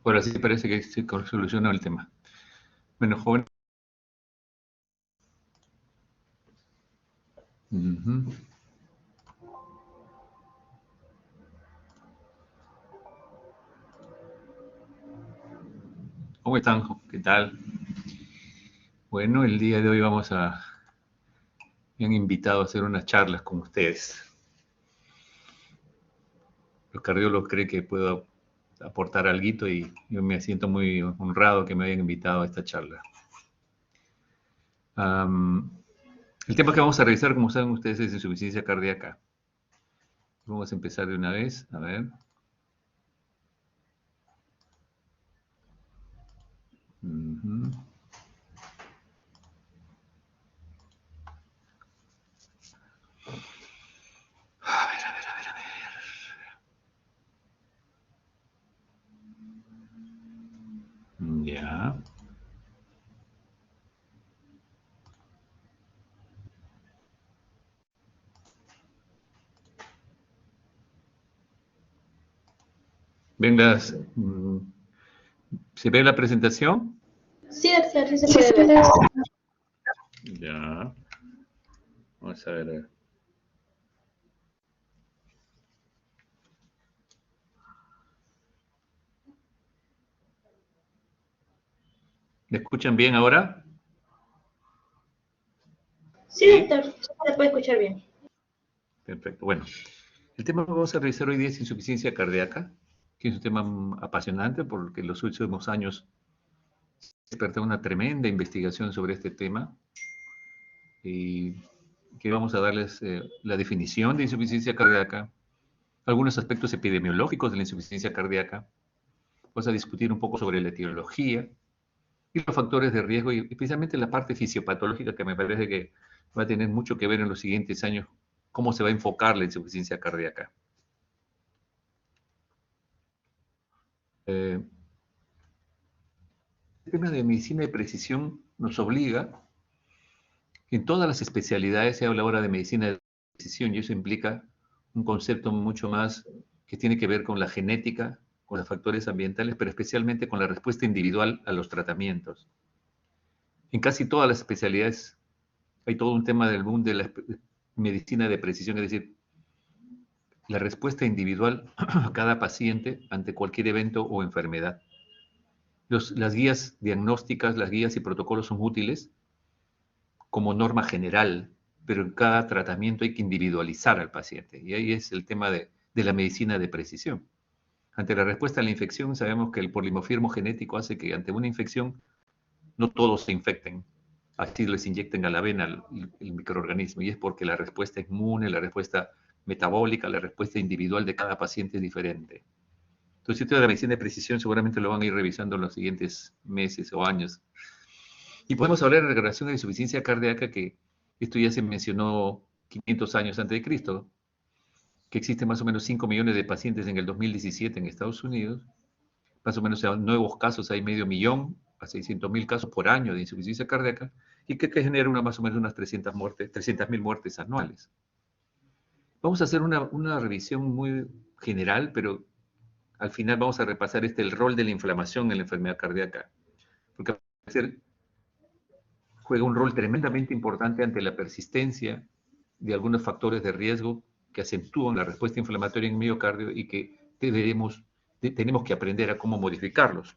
Ahora sí parece que se solucionó el tema. Bueno, joven. ¿Cómo están? ¿Qué tal? Bueno, el día de hoy me han invitado a hacer unas charlas con ustedes. Los cardiólogos creen que puedo aportar algo y yo me siento muy honrado que me hayan invitado a esta charla. El tema que vamos a revisar, como saben ustedes, es insuficiencia cardíaca. Vamos a empezar de una vez, a ver. A ver. Ya. Vengas, ¿se ve la presentación? Sí, doctor, sí se puede ver. Ya. Vamos a ver. ¿Me escuchan bien ahora? Sí, doctor, se puede escuchar bien. Perfecto. Bueno, el tema que vamos a revisar hoy día es insuficiencia cardíaca, que es un tema apasionante porque en los últimos años se despertó una tremenda investigación sobre este tema y que vamos a darles la definición de insuficiencia cardíaca, algunos aspectos epidemiológicos de la insuficiencia cardíaca, vamos a discutir un poco sobre la etiología y los factores de riesgo y especialmente la parte fisiopatológica que me parece que va a tener mucho que ver en los siguientes años, cómo se va a enfocar la insuficiencia cardíaca. El tema de medicina de precisión nos obliga, en todas las especialidades se habla ahora de medicina de precisión y eso implica un concepto mucho más que tiene que ver con la genética, con los factores ambientales, pero especialmente con la respuesta individual a los tratamientos. En casi todas las especialidades hay todo un tema del boom de la medicina de precisión, es decir, la respuesta individual a cada paciente ante cualquier evento o enfermedad. Las guías diagnósticas, las guías y protocolos son útiles como norma general, pero en cada tratamiento hay que individualizar al paciente. Y ahí es el tema de la medicina de precisión. Ante la respuesta a la infección, sabemos que el polimorfismo genético hace que ante una infección no todos se infecten. Así les inyecten a la vena el microorganismo. Y es porque la respuesta inmune, la respuesta metabólica, la respuesta individual de cada paciente es diferente. Entonces, esto de la medicina de precisión seguramente lo van a ir revisando en los siguientes meses o años. Y podemos hablar en relación a la insuficiencia cardíaca, que esto ya se mencionó 500 años antes de Cristo, que existen más o menos 5 millones de pacientes en el 2017 en Estados Unidos, más o menos en nuevos casos hay 500.000 a 600.000 casos por año de insuficiencia cardíaca, y que genera más o menos unas 300.000 muertes anuales. Vamos a hacer una revisión muy general, pero al final vamos a repasar el rol de la inflamación en la enfermedad cardíaca, porque juega un rol tremendamente importante ante la persistencia de algunos factores de riesgo que acentúan la respuesta inflamatoria en el miocardio y que tenemos que aprender a cómo modificarlos.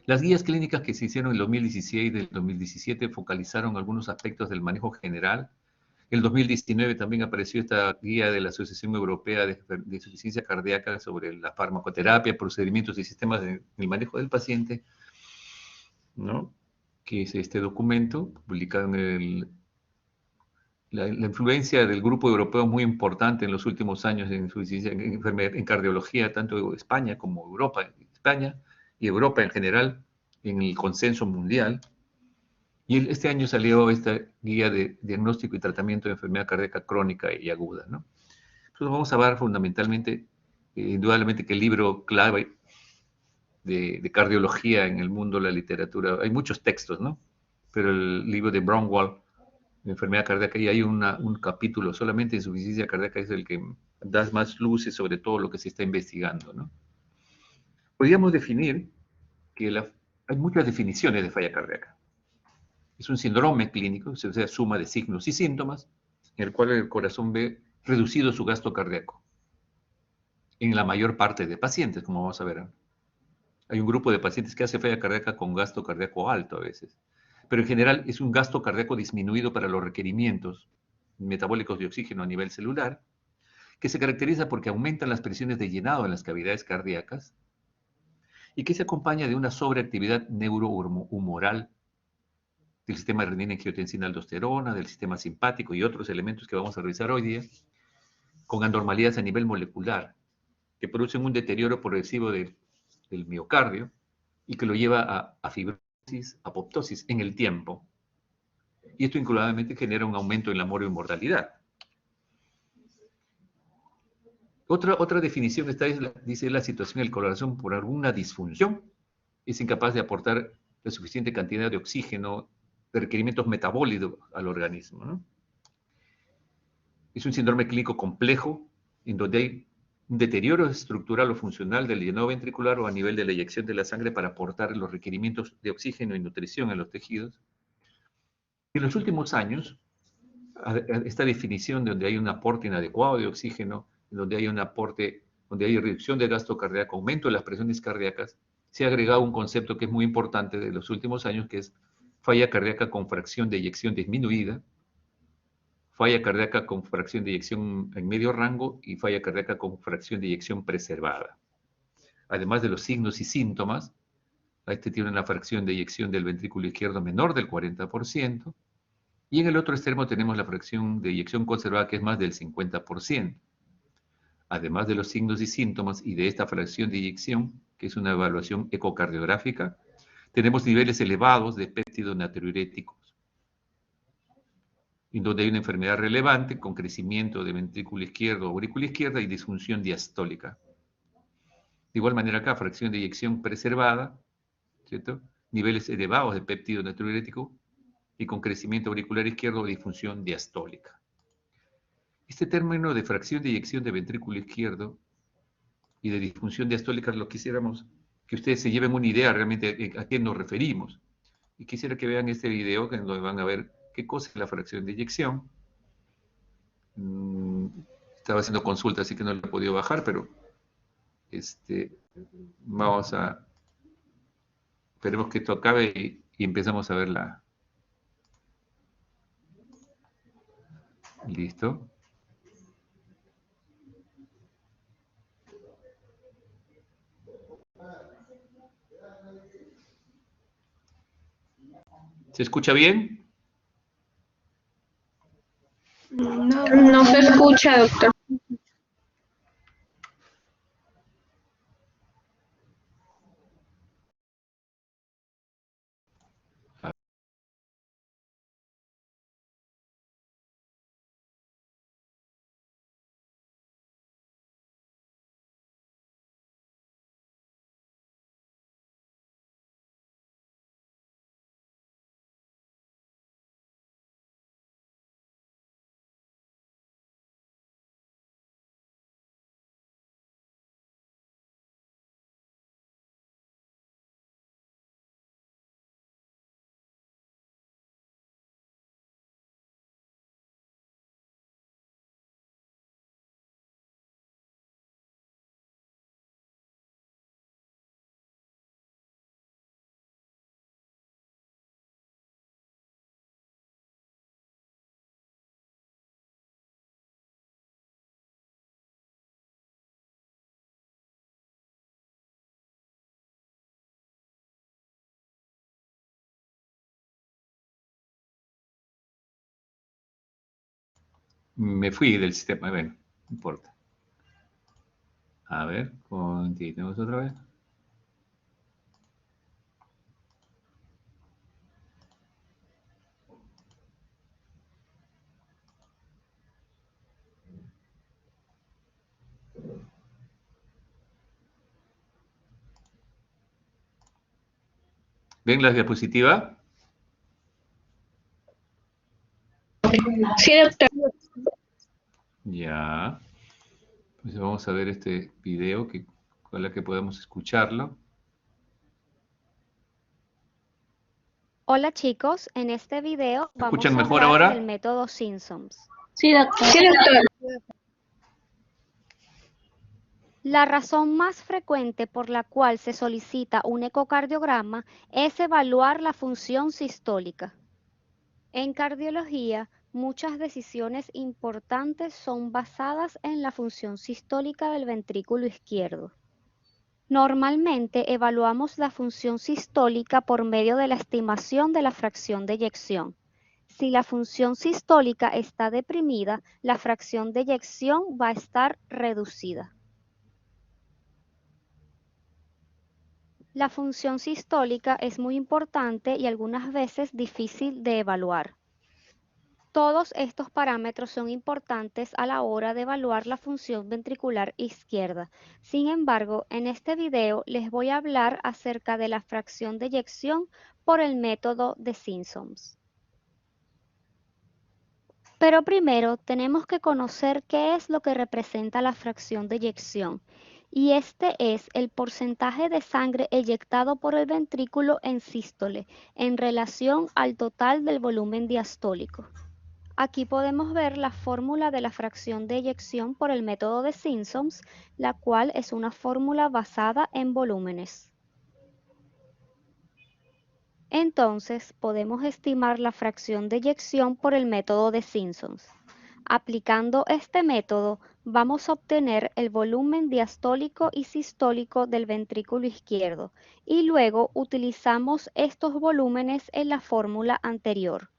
Las guías clínicas que se hicieron en el 2016 y del 2017 focalizaron algunos aspectos del manejo general. En el 2019 también apareció esta guía de la Asociación Europea de Insuficiencia Cardíaca sobre la farmacoterapia, procedimientos y sistemas de manejo del paciente, ¿no? Que es este documento publicado en la influencia del grupo europeo es muy importante en los últimos años en cardiología, tanto España como Europa, España y Europa en general, en el consenso mundial. Y este año salió esta guía de diagnóstico y tratamiento de enfermedad cardíaca crónica y aguda, ¿no? Entonces vamos a hablar fundamentalmente, indudablemente que el libro clave de cardiología en el mundo, la literatura, hay muchos textos, ¿no? Pero el libro de Braunwald, de enfermedad cardíaca, y hay un capítulo solamente de insuficiencia cardíaca, es el que da más luces sobre todo lo que se está investigando, ¿no? Podríamos definir que hay muchas definiciones de falla cardíaca. Es un síndrome clínico, o sea, suma de signos y síntomas, en el cual el corazón ve reducido su gasto cardíaco. En la mayor parte de pacientes, como vamos a ver. Hay un grupo de pacientes que hace falla cardíaca con gasto cardíaco alto a veces. Pero en general es un gasto cardíaco disminuido para los requerimientos metabólicos de oxígeno a nivel celular, que se caracteriza porque aumentan las presiones de llenado en las cavidades cardíacas y que se acompaña de una sobreactividad neurohumoral del sistema renina-angiotensina-aldosterona, del sistema simpático y otros elementos que vamos a revisar hoy día, con anormalidades a nivel molecular, que producen un deterioro progresivo del miocardio y que lo lleva a fibrosis, apoptosis en el tiempo. Y esto incluidamente genera un aumento en la mortalidad. Otra definición dice la situación del corazón por alguna disfunción es incapaz de aportar la suficiente cantidad de oxígeno, de requerimientos metabólicos al organismo, ¿no? Es un síndrome clínico complejo en donde hay un deterioro estructural o funcional del llenado ventricular o a nivel de la eyección de la sangre para aportar los requerimientos de oxígeno y nutrición en los tejidos. En los últimos años, esta definición donde hay un aporte inadecuado de oxígeno, donde hay un aporte, donde hay reducción de gasto cardíaco, aumento de las presiones cardíacas, se ha agregado un concepto que es muy importante de los últimos años, que es falla cardíaca con fracción de eyección disminuida, falla cardíaca con fracción de eyección en medio rango y falla cardíaca con fracción de eyección preservada. Además de los signos y síntomas, este tiene una fracción de eyección del ventrículo izquierdo menor del 40%, y en el otro extremo tenemos la fracción de eyección conservada que es más del 50%. Además de los signos y síntomas y de esta fracción de eyección, que es una evaluación ecocardiográfica, tenemos niveles elevados de péptidos natriuréticos, en donde hay una enfermedad relevante con crecimiento de ventrículo izquierdo o aurícula izquierda y disfunción diastólica. De igual manera acá, fracción de eyección preservada, ¿cierto? Niveles elevados de péptido natriurético y con crecimiento auricular izquierdo o disfunción diastólica. Este término de fracción de eyección de ventrículo izquierdo y de disfunción diastólica lo quisiéramos que ustedes se lleven una idea realmente a qué nos referimos. Y quisiera que vean este video donde van a ver qué cosa es la fracción de eyección. Estaba haciendo consulta, así que no lo he podido bajar, pero vamos a... Esperemos que esto acabe y empezamos a ver la... Listo. ¿Se escucha bien? No se escucha, doctor. Me fui del sistema, bueno, no importa. A ver, continuemos otra vez. ¿Ven la diapositiva? Sí, doctor. Ya. Pues vamos a ver este video que Ojalá que podamos escucharlo. Hola chicos, en este video ¿Me escuchan vamos a mejor hablar ahora? del método Simpsons. Sí, doctor. Sí, doctor. La razón más frecuente por la cual se solicita un ecocardiograma es evaluar la función sistólica. En cardiología, muchas decisiones importantes son basadas en la función sistólica del ventrículo izquierdo. Normalmente evaluamos la función sistólica por medio de la estimación de la fracción de eyección. Si la función sistólica está deprimida, la fracción de eyección va a estar reducida. La función sistólica es muy importante y algunas veces difícil de evaluar. Todos estos parámetros son importantes a la hora de evaluar la función ventricular izquierda. Sin embargo, en este video les voy a hablar acerca de la fracción de eyección por el método de Simpsons. Pero primero tenemos que conocer qué es lo que representa la fracción de eyección. Y este es el porcentaje de sangre eyectado por el ventrículo en sístole en relación al total del volumen diastólico. Aquí podemos ver la fórmula de la fracción de eyección por el método de Simpsons, la cual es una fórmula basada en volúmenes. Entonces, podemos estimar la fracción de eyección por el método de Simpsons. Aplicando este método, vamos a obtener el volumen diastólico y sistólico del ventrículo izquierdo y luego utilizamos estos volúmenes en la fórmula anterior.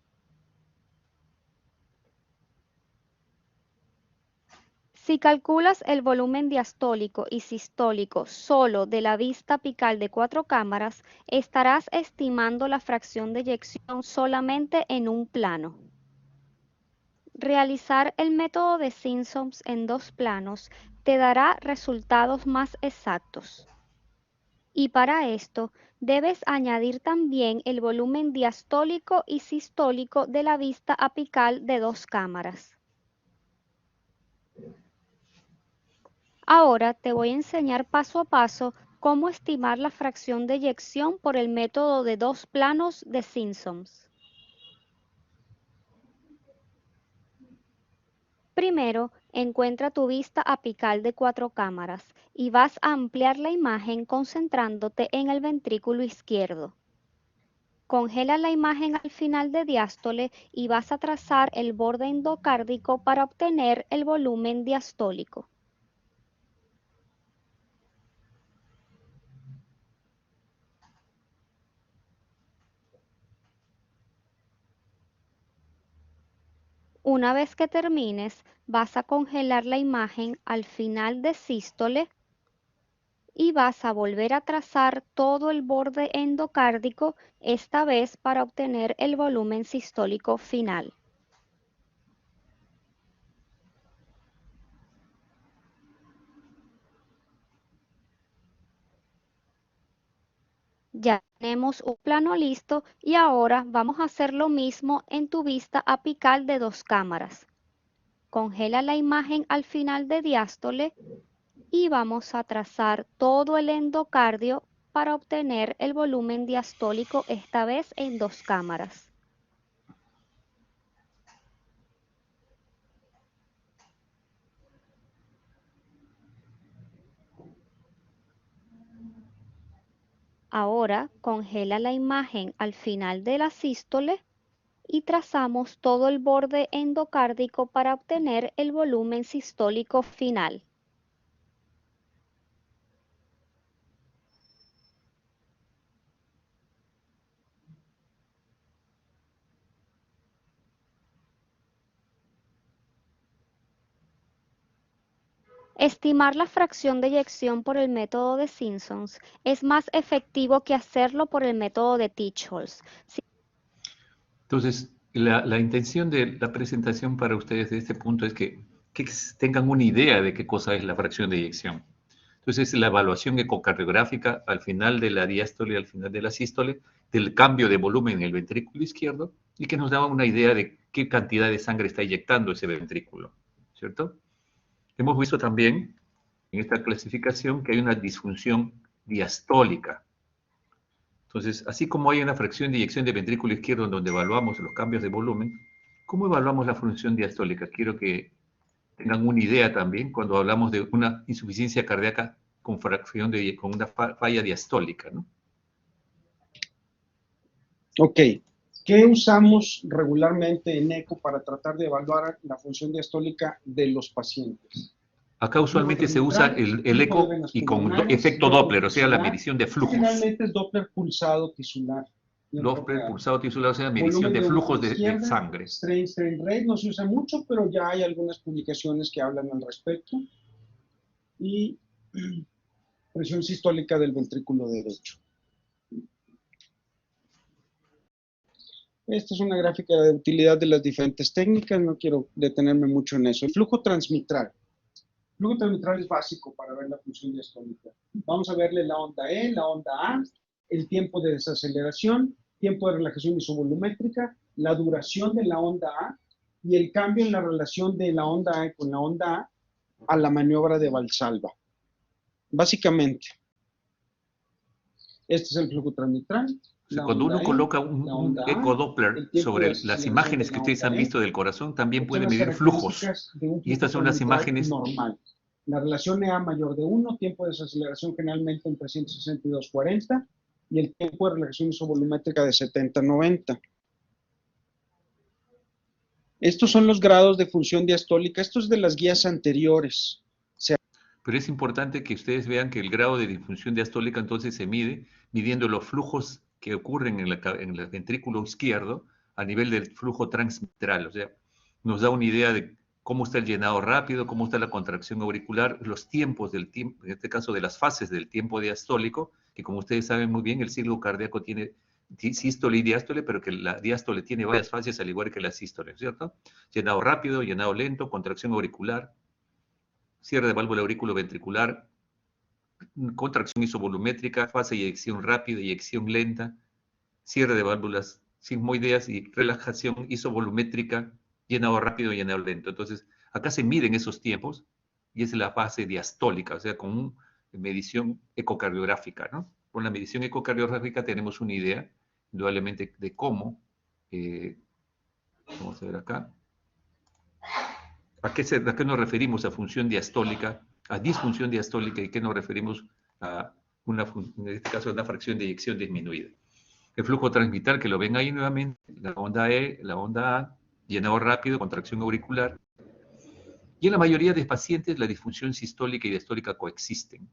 Si calculas el volumen diastólico y sistólico solo de la vista apical de 4 cámaras, estarás estimando la fracción de eyección solamente en un plano. Realizar el método de Simpsons en 2 planos te dará resultados más exactos. Y para esto, debes añadir también el volumen diastólico y sistólico de la vista apical de 2 cámaras. Ahora te voy a enseñar paso a paso cómo estimar la fracción de eyección por el método de 2 planos de Simpsons. Primero, encuentra tu vista apical de 4 cámaras y vas a ampliar la imagen concentrándote en el ventrículo izquierdo. Congela la imagen al final de diástole y vas a trazar el borde endocárdico para obtener el volumen diastólico. Una vez que termines, vas a congelar la imagen al final de sístole y vas a volver a trazar todo el borde endocárdico, esta vez para obtener el volumen sistólico final. Ya tenemos un plano listo y ahora vamos a hacer lo mismo en tu vista apical de 2 cámaras. Congela la imagen al final de diástole y vamos a trazar todo el endocardio para obtener el volumen diastólico, esta vez en 2 cámaras. Ahora congela la imagen al final de la sístole y trazamos todo el borde endocárdico para obtener el volumen sistólico final. Estimar la fracción de eyección por el método de Simpsons es más efectivo que hacerlo por el método de Ticholz. Entonces, la intención de la presentación para ustedes de este punto es que tengan una idea de qué cosa es la fracción de eyección. Entonces, la evaluación ecocardiográfica al final de la diástole y al final de la sístole, del cambio de volumen en el ventrículo izquierdo y que nos da una idea de qué cantidad de sangre está inyectando ese ventrículo, ¿cierto? Hemos visto también en esta clasificación que hay una disfunción diastólica. Entonces, así como hay una fracción de eyección de ventrículo izquierdo donde evaluamos los cambios de volumen, ¿cómo evaluamos la función diastólica? Quiero que tengan una idea también cuando hablamos de una insuficiencia cardíaca con una falla diastólica, ¿no? Ok. ¿Qué usamos regularmente en eco para tratar de evaluar la función diastólica de los pacientes? Acá usualmente se usa el eco y con efecto Doppler, o sea, la medición de flujos. Finalmente es Doppler pulsado tisular. Doppler pulsado tisular, o sea, Volumen medición de flujos de izquierda, sangre. Strain rate no se usa mucho, pero ya hay algunas publicaciones que hablan al respecto. Y presión sistólica del ventrículo derecho. Esta es una gráfica de utilidad de las diferentes técnicas, no quiero detenerme mucho en eso. El flujo transmitral. El flujo transmitral es básico para ver la función diastólica. Vamos a verle la onda E, la onda A, el tiempo de desaceleración, tiempo de relajación isovolumétrica, la duración de la onda A y el cambio en la relación de la onda E con la onda A la maniobra de Valsalva. Básicamente, este es el flujo transmitral. O sea, cuando uno coloca un eco Doppler sobre las imágenes que ustedes han visto del corazón, también puede medir flujos. Y estas son las imágenes normal. La relación EA mayor de 1, tiempo de desaceleración generalmente entre 160 y 240, y el tiempo de relajación isovolumétrica de 70-90. Estos son los grados de función diastólica. Esto es de las guías anteriores. Pero es importante que ustedes vean que el grado de disfunción diastólica entonces se mide midiendo los flujos que ocurren en el ventrículo izquierdo a nivel del flujo transmitral. O sea, nos da una idea de cómo está el llenado rápido, cómo está la contracción auricular, los tiempos del tiempo, en este caso de las fases del tiempo diastólico, que como ustedes saben muy bien, el ciclo cardíaco tiene sístole y diástole, pero que la diástole tiene varias fases al igual que la sístole, ¿cierto? Llenado rápido, llenado lento, contracción auricular, cierre de válvula auriculoventricular, contracción isovolumétrica, fase de eyección rápida y eyección lenta, cierre de válvulas sigmoideas y relajación isovolumétrica, llenado rápido y llenado lento. Entonces, acá se miden esos tiempos y es la fase diastólica, o sea, con una medición ecocardiográfica, ¿no? Con la medición ecocardiográfica tenemos una idea, indudablemente, de cómo, vamos a ver acá, ¿a qué nos referimos a función diastólica, a disfunción diastólica y qué nos referimos a en este caso, una fracción de eyección disminuida? El flujo transmitral, que lo ven ahí nuevamente, la onda E, la onda A, llenado rápido, contracción auricular. Y en la mayoría de pacientes la disfunción sistólica y diastólica coexisten.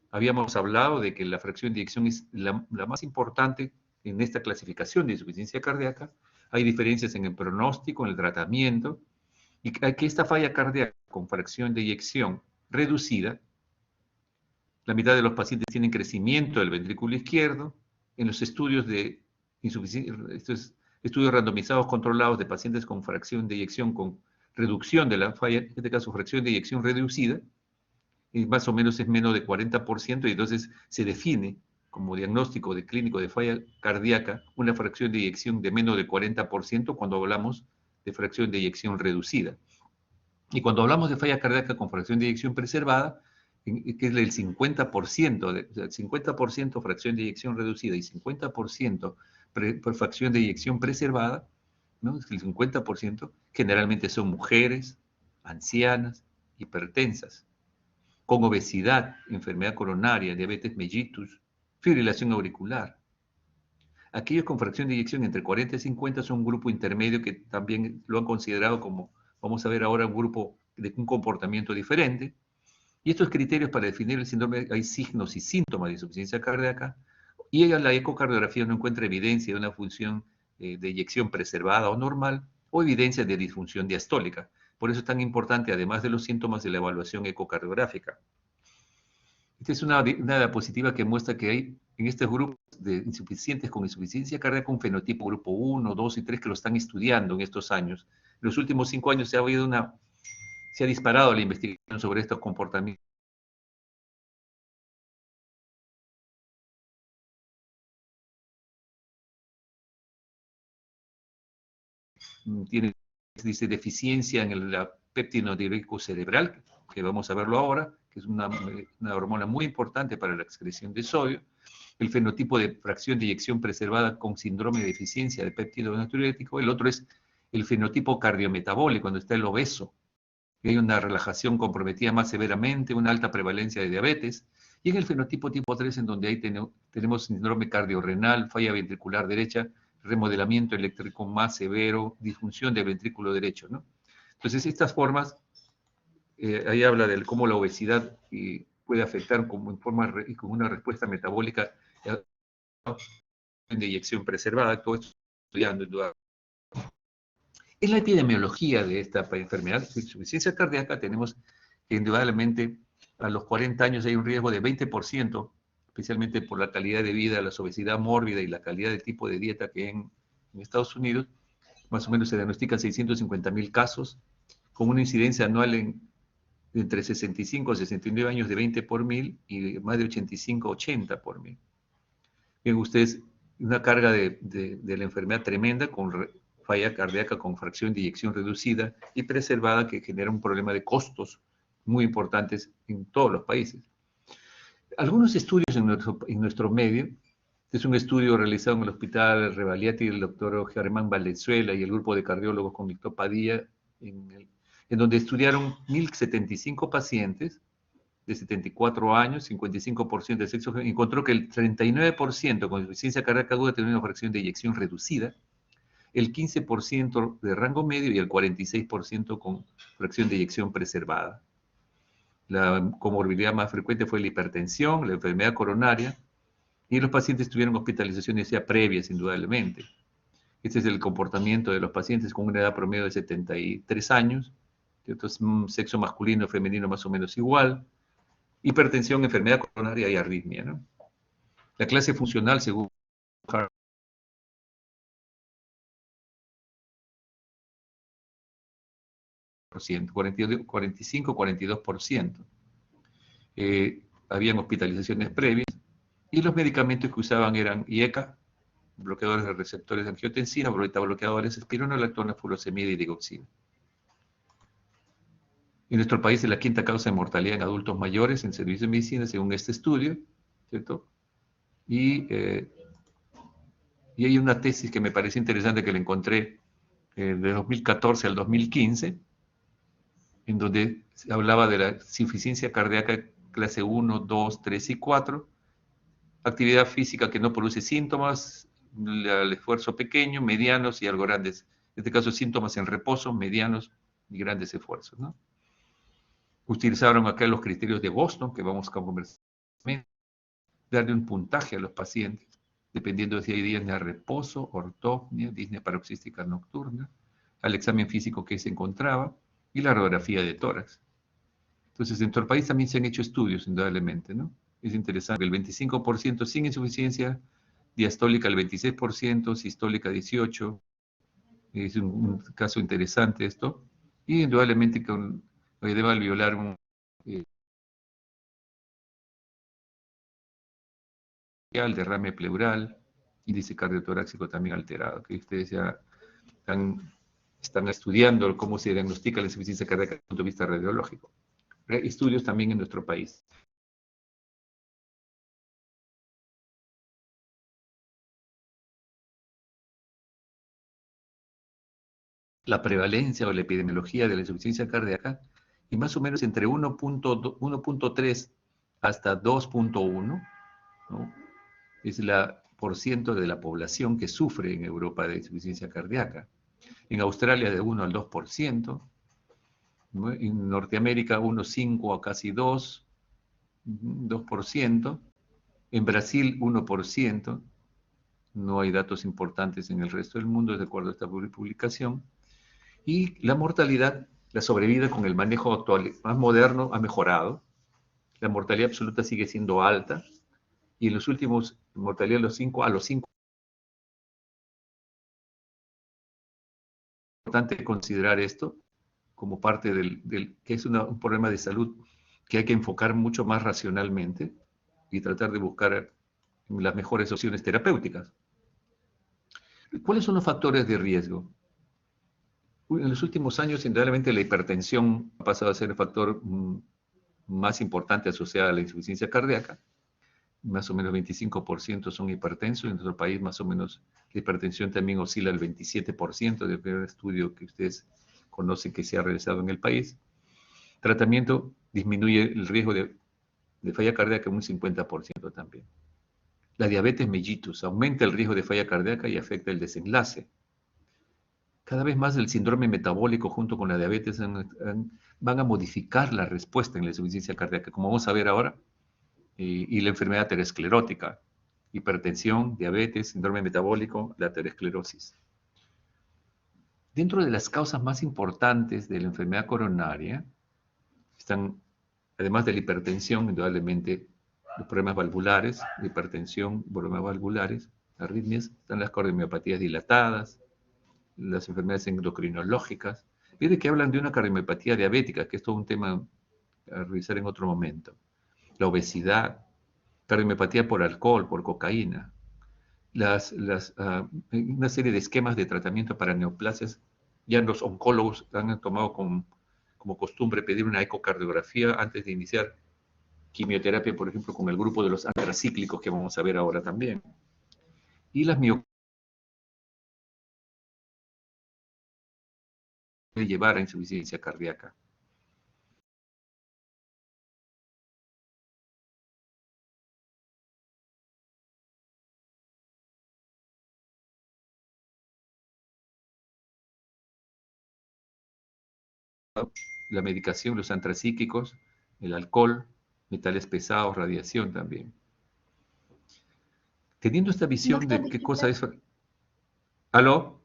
Habíamos hablado de que la fracción de eyección es la más importante en esta clasificación de insuficiencia cardíaca. Hay diferencias en el pronóstico, en el tratamiento, y que esta falla cardíaca con fracción de eyección reducida, la mitad de los pacientes tienen crecimiento del ventrículo izquierdo. En los estudios de estos estudios randomizados controlados de pacientes con fracción de eyección con reducción de la falla, en este caso fracción de eyección reducida, y más o menos es menos de 40%, y entonces se define como diagnóstico de clínico de falla cardíaca una fracción de eyección de menos de 40% cuando hablamos de fracción de eyección reducida. Y cuando hablamos de falla cardíaca con fracción de eyección preservada, que es el 50%, el 50% fracción de eyección reducida y 50% fracción de eyección preservada, ¿no? El 50% generalmente son mujeres, ancianas, hipertensas, con obesidad, enfermedad coronaria, diabetes mellitus, fibrilación auricular. Aquellos con fracción de eyección entre 40 y 50 son un grupo intermedio que también lo han considerado como, vamos a ver ahora, un grupo de un comportamiento diferente. Y estos criterios para definir el síndrome, hay signos y síntomas de insuficiencia cardíaca, y la ecocardiografía no encuentra evidencia de una función de eyección preservada o normal, o evidencia de disfunción diastólica. Por eso es tan importante, además de los síntomas, de la evaluación ecocardiográfica. Esta es una diapositiva que muestra que hay en estos grupos de insuficientes con insuficiencia cardíaca un fenotipo grupo 1, 2 y 3 que lo están estudiando en estos años. En los últimos 5 años se ha disparado la investigación sobre estos comportamientos. Dice deficiencia en el péptido diurético cerebral, que vamos a verlo ahora, que es una hormona muy importante para la excreción de sodio, el fenotipo de fracción de eyección preservada con síndrome de deficiencia de péptido natriurético, el otro es el fenotipo cardiometabólico, cuando está el obeso, que hay una relajación comprometida más severamente, una alta prevalencia de diabetes, y en el fenotipo tipo 3, en donde ahí tenemos síndrome cardiorrenal, falla ventricular derecha, remodelamiento eléctrico más severo, disfunción del ventrículo derecho, ¿no? Entonces, estas formas, ahí habla de cómo la obesidad puede afectar con una respuesta metabólica de eyección preservada, todo esto estudiando en duda. En la epidemiología de esta enfermedad de insuficiencia cardíaca tenemos que indudablemente a los 40 años hay un riesgo de 20%, especialmente por la calidad de vida, la obesidad mórbida y la calidad de tipo de dieta que en Estados Unidos, más o menos se diagnostican 650.000 casos, con una incidencia anual entre 65 y 69 años de 20 por 1000 y más de 85 80 por 1000. Ven ustedes una carga de la enfermedad tremenda con falla cardíaca con fracción de eyección reducida y preservada que genera un problema de costos muy importantes en todos los países. Algunos estudios en nuestro medio, es un estudio realizado en el Hospital Revaliati del doctor Germán Valenzuela y el grupo de cardiólogos con Víctor Padilla, en donde estudiaron 1.075 pacientes de 74 años, 55% de sexo femenino, encontró que el 39% con insuficiencia cardíaca aguda tenía una fracción de eyección reducida, el 15% de rango medio y el 46% con fracción de eyección preservada. La comorbilidad más frecuente fue la hipertensión, la enfermedad coronaria, y los pacientes tuvieron hospitalizaciones ya previas, indudablemente. Este es el comportamiento de los pacientes con una edad promedio de 73 años, entonces sexo masculino y femenino más o menos igual, hipertensión, enfermedad coronaria y arritmia, ¿no? La clase funcional, según 45-42%. Habían hospitalizaciones previas y los medicamentos que usaban eran IECA, bloqueadores de receptores de angiotensina, bloqueadores espironolactona, furosemida y digoxina. En nuestro país es la quinta causa de mortalidad en adultos mayores en servicios de medicina, según este estudio, ¿cierto? Y hay una tesis que me parece interesante que la encontré de 2014 al 2015, en donde se hablaba de la insuficiencia cardíaca clase 1, 2, 3 y 4, actividad física que no produce síntomas, el esfuerzo pequeño, medianos y algo grandes. En este caso, síntomas en reposo, medianos y grandes esfuerzos, ¿no? Utilizaron acá los criterios de Boston, que vamos a conversar, darle un puntaje a los pacientes, dependiendo de si hay disnea de reposo, ortopnia, disnea paroxística nocturna, al examen físico que se encontraba y la radiografía de tórax. Entonces, dentro del país también se han hecho estudios, indudablemente, ¿no? Es interesante, el 25% sin insuficiencia diastólica, el 26%, sistólica 18%, es un caso interesante esto, y indudablemente con edema alveolar derrame pleural, índice cardiotorácico también alterado, que ustedes ya están estudiando cómo se diagnostica la insuficiencia cardíaca desde el punto de vista radiológico. Estudios también en nuestro país. La prevalencia o la epidemiología de la insuficiencia cardíaca y más o menos entre 1.3 hasta 2.1, ¿no? Es la % de la población que sufre en Europa de insuficiencia cardíaca. En Australia de 1 al 2%, ¿no? En Norteamérica 1,5 a casi 2%, en Brasil 1%, no hay datos importantes en el resto del mundo de acuerdo a esta publicación, y la mortalidad, la sobrevida con el manejo actual más moderno ha mejorado, la mortalidad absoluta sigue siendo alta, y en los últimos, mortalidad a los 5, es importante considerar esto como parte que es un problema de salud que hay que enfocar mucho más racionalmente y tratar de buscar las mejores opciones terapéuticas. ¿Cuáles son los factores de riesgo? En los últimos años, indudablemente, la hipertensión ha pasado a ser el factor más importante asociada a la insuficiencia cardíaca. Más o menos 25% son hipertensos. En nuestro país más o menos la hipertensión también oscila al 27% del primer estudio que ustedes conocen que se ha realizado en el país. Tratamiento disminuye el riesgo de falla cardíaca un 50% también. La diabetes mellitus aumenta el riesgo de falla cardíaca y afecta el desenlace. Cada vez más el síndrome metabólico junto con la diabetes van a modificar la respuesta en la insuficiencia cardíaca, como vamos a ver ahora, y la enfermedad aterosclerótica, hipertensión, diabetes, síndrome metabólico, la aterosclerosis. Dentro de las causas más importantes de la enfermedad coronaria están, además de la hipertensión, indudablemente los problemas valvulares, la hipertensión, problemas valvulares, arritmias, están las cardiomiopatías dilatadas, las enfermedades endocrinológicas. Fíjense que hablan de una cardiomopatía diabética, que es todo un tema a revisar en otro momento. La obesidad, cardiomopatía por alcohol, por cocaína, una serie de esquemas de tratamiento para neoplasias. Ya los oncólogos han tomado como costumbre pedir una ecocardiografía antes de iniciar quimioterapia, por ejemplo, con el grupo de los antracíclicos que vamos a ver ahora también. Y las miocarditis puede llevar a insuficiencia cardíaca. La medicación, los antracíclicos, el alcohol, metales pesados, radiación también. Teniendo esta visión Doctor, de qué cosa es... ¿Aló?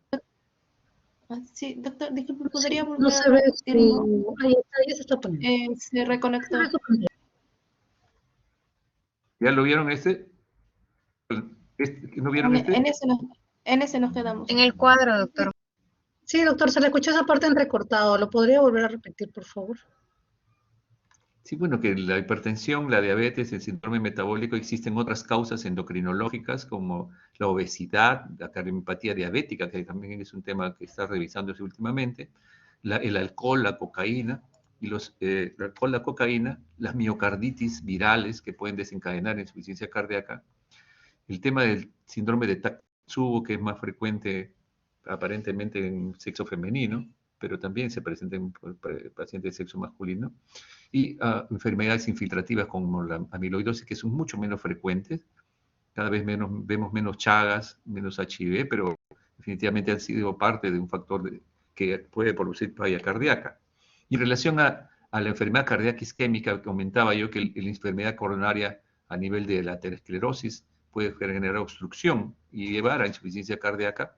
Sí, doctor, disculpe, ¿podría volver No a se ve repetir? ahí está, ya se está poniendo. Se reconectó. ¿Ya lo vieron este? ¿No vieron este? En ese nos quedamos. En el cuadro, doctor. Sí, doctor, se le escuchó esa parte entrecortado. ¿Lo podría volver a repetir, por favor? Sí, bueno, que la hipertensión, la diabetes, el síndrome metabólico, existen otras causas endocrinológicas como la obesidad, la cardiopatía diabética, que también es un tema que está revisándose últimamente, el alcohol, la cocaína, y el alcohol, la cocaína, las miocarditis virales que pueden desencadenar insuficiencia cardíaca, el tema del síndrome de Takotsubo, que es más frecuente aparentemente en sexo femenino, pero también se presenta en pacientes de sexo masculino, y enfermedades infiltrativas como la amiloidosis, que son mucho menos frecuentes. Cada vez vemos menos Chagas, menos HIV, pero definitivamente han sido parte de un factor que puede producir falla cardíaca. Y en relación a la enfermedad cardíaca isquémica, comentaba yo que la enfermedad coronaria a nivel de la aterosclerosis puede generar obstrucción y llevar a insuficiencia cardíaca.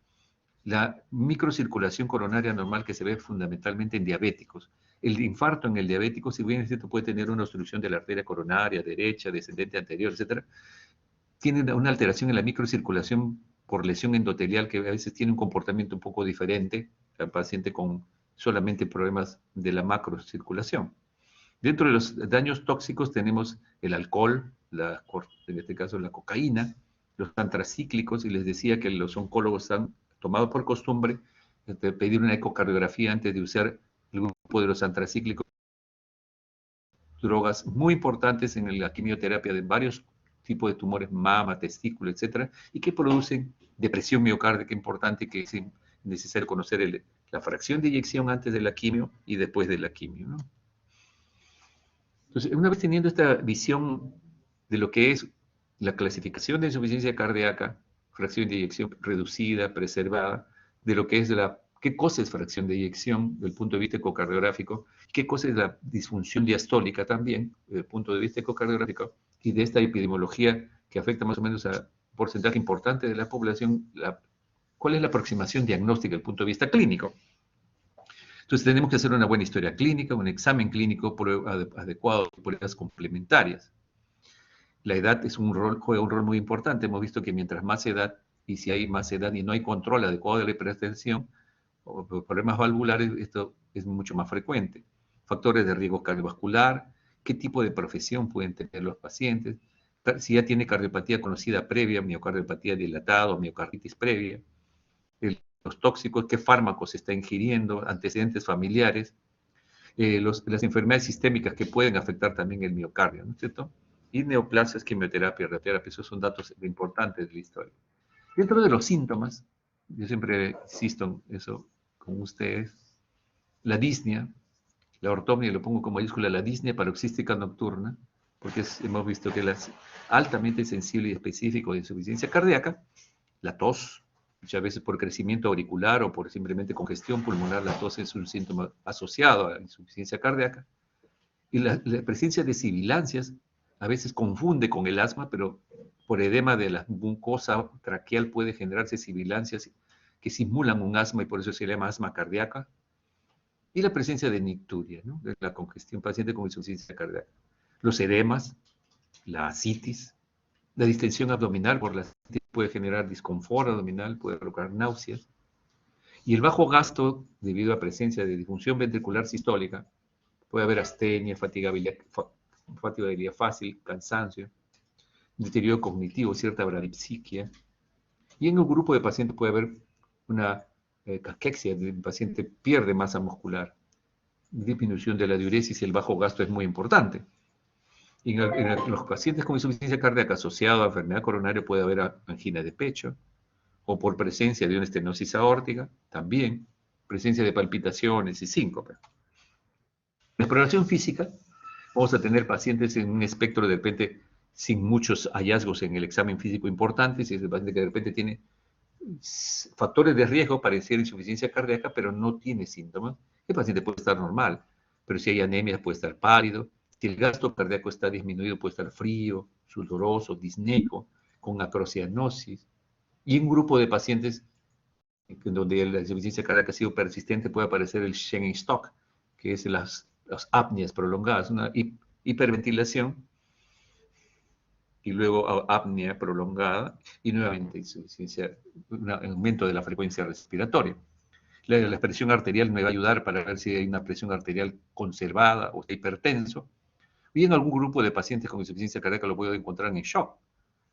La microcirculación coronaria normal que se ve fundamentalmente en diabéticos. El infarto en el diabético, si bien es cierto, puede tener una obstrucción de la arteria coronaria, derecha, descendente anterior, etc. Tiene una alteración en la microcirculación por lesión endotelial que a veces tiene un comportamiento un poco diferente al paciente con solamente problemas de la macrocirculación. Dentro de los daños tóxicos tenemos el alcohol, en este caso la cocaína, los antracíclicos, y les decía que los oncólogos han tomado por costumbre pedir una ecocardiografía antes de usar el grupo de los antracíclicos, drogas muy importantes en la quimioterapia de varios tipos de tumores, mama, testículo, etcétera, y que producen depresión miocárdica importante, que es necesario conocer la fracción de eyección antes de la quimio y después de la quimio, ¿no? Entonces, una vez teniendo esta visión de lo que es la clasificación de insuficiencia cardíaca, fracción de eyección reducida, preservada, de lo que es qué cosa es fracción de eyección desde el punto de vista ecocardiográfico, qué cosa es la disfunción diastólica también desde el punto de vista ecocardiográfico, y de esta epidemiología que afecta más o menos a un porcentaje importante de la población, cuál es la aproximación diagnóstica desde el punto de vista clínico. Entonces tenemos que hacer una buena historia clínica, un examen clínico adecuado, pruebas complementarias. La edad juega un rol muy importante. Hemos visto que mientras más edad, y si hay más edad y no hay control adecuado de la hipertensión o problemas valvulares, esto es mucho más frecuente. Factores de riesgo cardiovascular, qué tipo de profesión pueden tener los pacientes, si ya tiene cardiopatía conocida previa, miocardiopatía dilatada o miocarditis previa, los tóxicos, qué fármacos está ingiriendo, antecedentes familiares, Las enfermedades sistémicas que pueden afectar también el miocardio, ¿no es cierto? Y neoplasias, quimioterapia, radioterapia, esos son datos importantes de la historia. Dentro de los síntomas, yo siempre insisto en eso con ustedes, la disnea, la ortopnia, lo pongo con mayúscula, la disnea paroxística nocturna, porque hemos visto que es altamente sensible y específico de insuficiencia cardíaca, la tos, muchas veces por crecimiento auricular o por simplemente congestión pulmonar, la tos es un síntoma asociado a la insuficiencia cardíaca, y la presencia de sibilancias a veces confunde con el asma, pero por edema de la mucosa traqueal puede generarse sibilancias que simulan un asma y por eso se llama asma cardíaca. Y la presencia de nicturia, ¿no? De la congestión paciente con insuficiencia cardíaca. Los edemas, la ascitis, la distensión abdominal por la ascitis puede generar disconfort abdominal, puede provocar náuseas. Y el bajo gasto, debido a presencia de disfunción ventricular sistólica, puede haber astenia, fatigabilidad fácil, cansancio, deterioro cognitivo, cierta bradipsiquia. Y en un grupo de pacientes puede haber una caquexia, el paciente pierde masa muscular, disminución de la diuresis y el bajo gasto es muy importante. Y en los pacientes con insuficiencia cardíaca asociada a enfermedad coronaria puede haber angina de pecho, o por presencia de una estenosis aórtica, también, presencia de palpitaciones y síncope. La exploración física, vamos a tener pacientes en un espectro de repente sin muchos hallazgos en el examen físico importantes, si es el paciente que de repente tiene factores de riesgo para decir insuficiencia cardíaca, pero no tiene síntomas, el paciente puede estar normal, pero si hay anemia puede estar pálido, si el gasto cardíaco está disminuido puede estar frío, sudoroso, disneco, con acrocianosis, y en un grupo de pacientes en donde la insuficiencia cardíaca ha sido persistente puede aparecer el Schengen-Stock, que es las apneas prolongadas, una hiperventilación, y luego apnea prolongada, y nuevamente insuficiencia, un aumento de la frecuencia respiratoria. La presión arterial me va a ayudar para ver si hay una presión arterial conservada o hipertenso. Y en algún grupo de pacientes con insuficiencia cardíaca lo puedo encontrar en shock.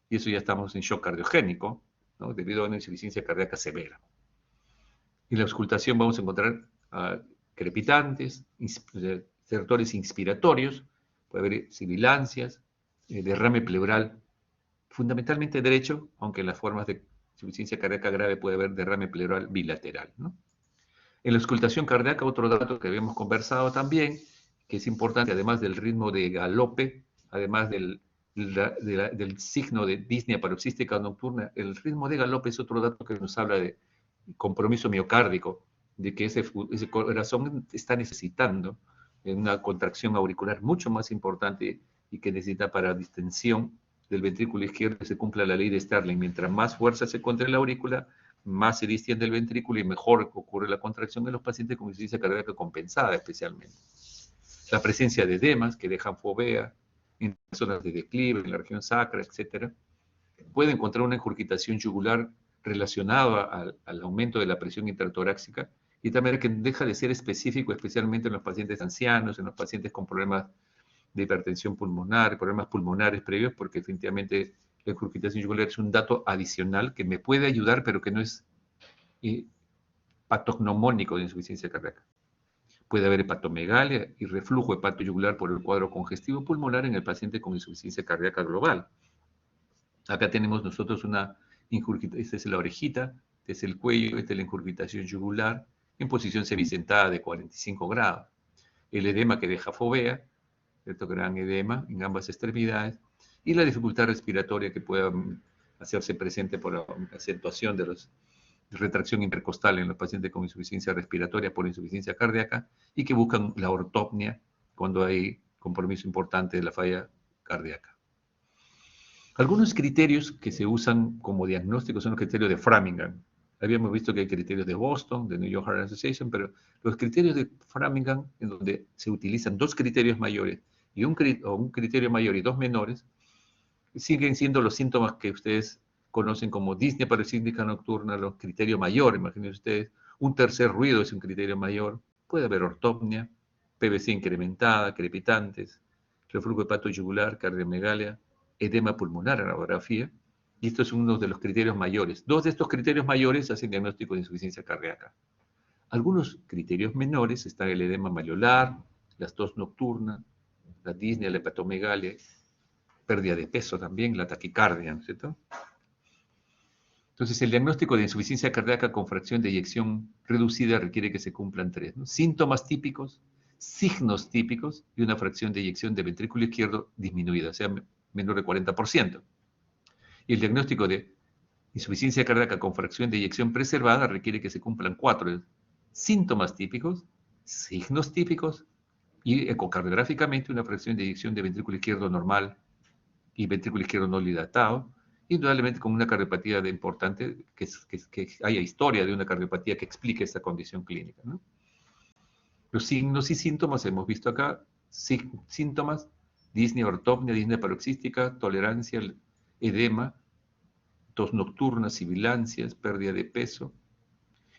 Y eso ya estamos en shock cardiogénico, ¿no? Debido a una insuficiencia cardíaca severa. En la auscultación vamos a encontrar crepitantes, stertores inspiratorios, puede haber sibilancias, derrame pleural, fundamentalmente derecho, aunque en las formas de insuficiencia cardíaca grave puede haber derrame pleural bilateral, ¿no? En la auscultación cardíaca, otro dato que habíamos conversado también, que es importante, además del ritmo de galope, además del signo de disnea paroxística nocturna, el ritmo de galope es otro dato que nos habla de compromiso miocárdico, de que ese corazón está necesitando una contracción auricular mucho más importante y que necesita para distensión del ventrículo izquierdo que se cumpla la ley de Starling. Mientras más fuerza se encuentra en la aurícula, más se distiende el ventrículo y mejor ocurre la contracción en los pacientes con insuficiencia cardíaca compensada especialmente. La presencia de edemas que dejan fovea en zonas de declive, en la región sacra, etc. Puede encontrar una incurgitación yugular relacionada al aumento de la presión intratorácica y también que deja de ser específico, especialmente en los pacientes ancianos, en los pacientes con problemas de hipertensión pulmonar, problemas pulmonares previos, porque definitivamente la incurgitación yugular es un dato adicional que me puede ayudar, pero que no es patognomónico de insuficiencia cardíaca. Puede haber hepatomegalia y reflujo hepatoyugular por el cuadro congestivo pulmonar en el paciente con insuficiencia cardíaca global. Acá tenemos nosotros una incurgitación, esta es la orejita, este es el cuello, esta es la incurgitación yugular, en posición semisentada de 45 grados. El edema que deja fovea, ¿cierto? Gran edema en ambas extremidades, y la dificultad respiratoria que pueda hacerse presente por la acentuación de la retracción intercostal en los pacientes con insuficiencia respiratoria por insuficiencia cardíaca, y que buscan la ortopnia cuando hay compromiso importante de la falla cardíaca. Algunos criterios que se usan como diagnóstico son los criterios de Framingham. Habíamos visto que hay criterios de Boston, de New York Heart Association, pero los criterios de Framingham, en donde se utilizan dos criterios mayores y un criterio mayor y dos menores, siguen siendo los síntomas que ustedes conocen como disnea paroxística nocturna, los criterios mayores, imaginen ustedes. Un tercer ruido es un criterio mayor. Puede haber ortopnia, PVC incrementada, crepitantes, reflujo hepatoyugular, cardiomegalia, edema pulmonar en la radiografía, y estos son uno de los criterios mayores. Dos de estos criterios mayores hacen diagnóstico de insuficiencia cardíaca. Algunos criterios menores están el edema malleolar, la tos nocturna, la disnea, la hepatomegalia, pérdida de peso también, la taquicardia, ¿no es cierto? Entonces, el diagnóstico de insuficiencia cardíaca con fracción de eyección reducida requiere que se cumplan 3, ¿no? Síntomas típicos, signos típicos y una fracción de eyección de ventrículo izquierdo disminuida, o sea, menor de 40%. Y el diagnóstico de insuficiencia cardíaca con fracción de eyección preservada requiere que se cumplan 4, síntomas típicos, signos típicos y ecocardiográficamente una fracción de eyección de ventrículo izquierdo normal y ventrículo izquierdo no dilatado, indudablemente con una cardiopatía importante, que haya historia de una cardiopatía que explique esta condición clínica, ¿no? Los signos y síntomas hemos visto acá, síntomas, disnea ortopnea, disnea paroxística, tolerancia, edema, tos nocturna, sibilancias, pérdida de peso.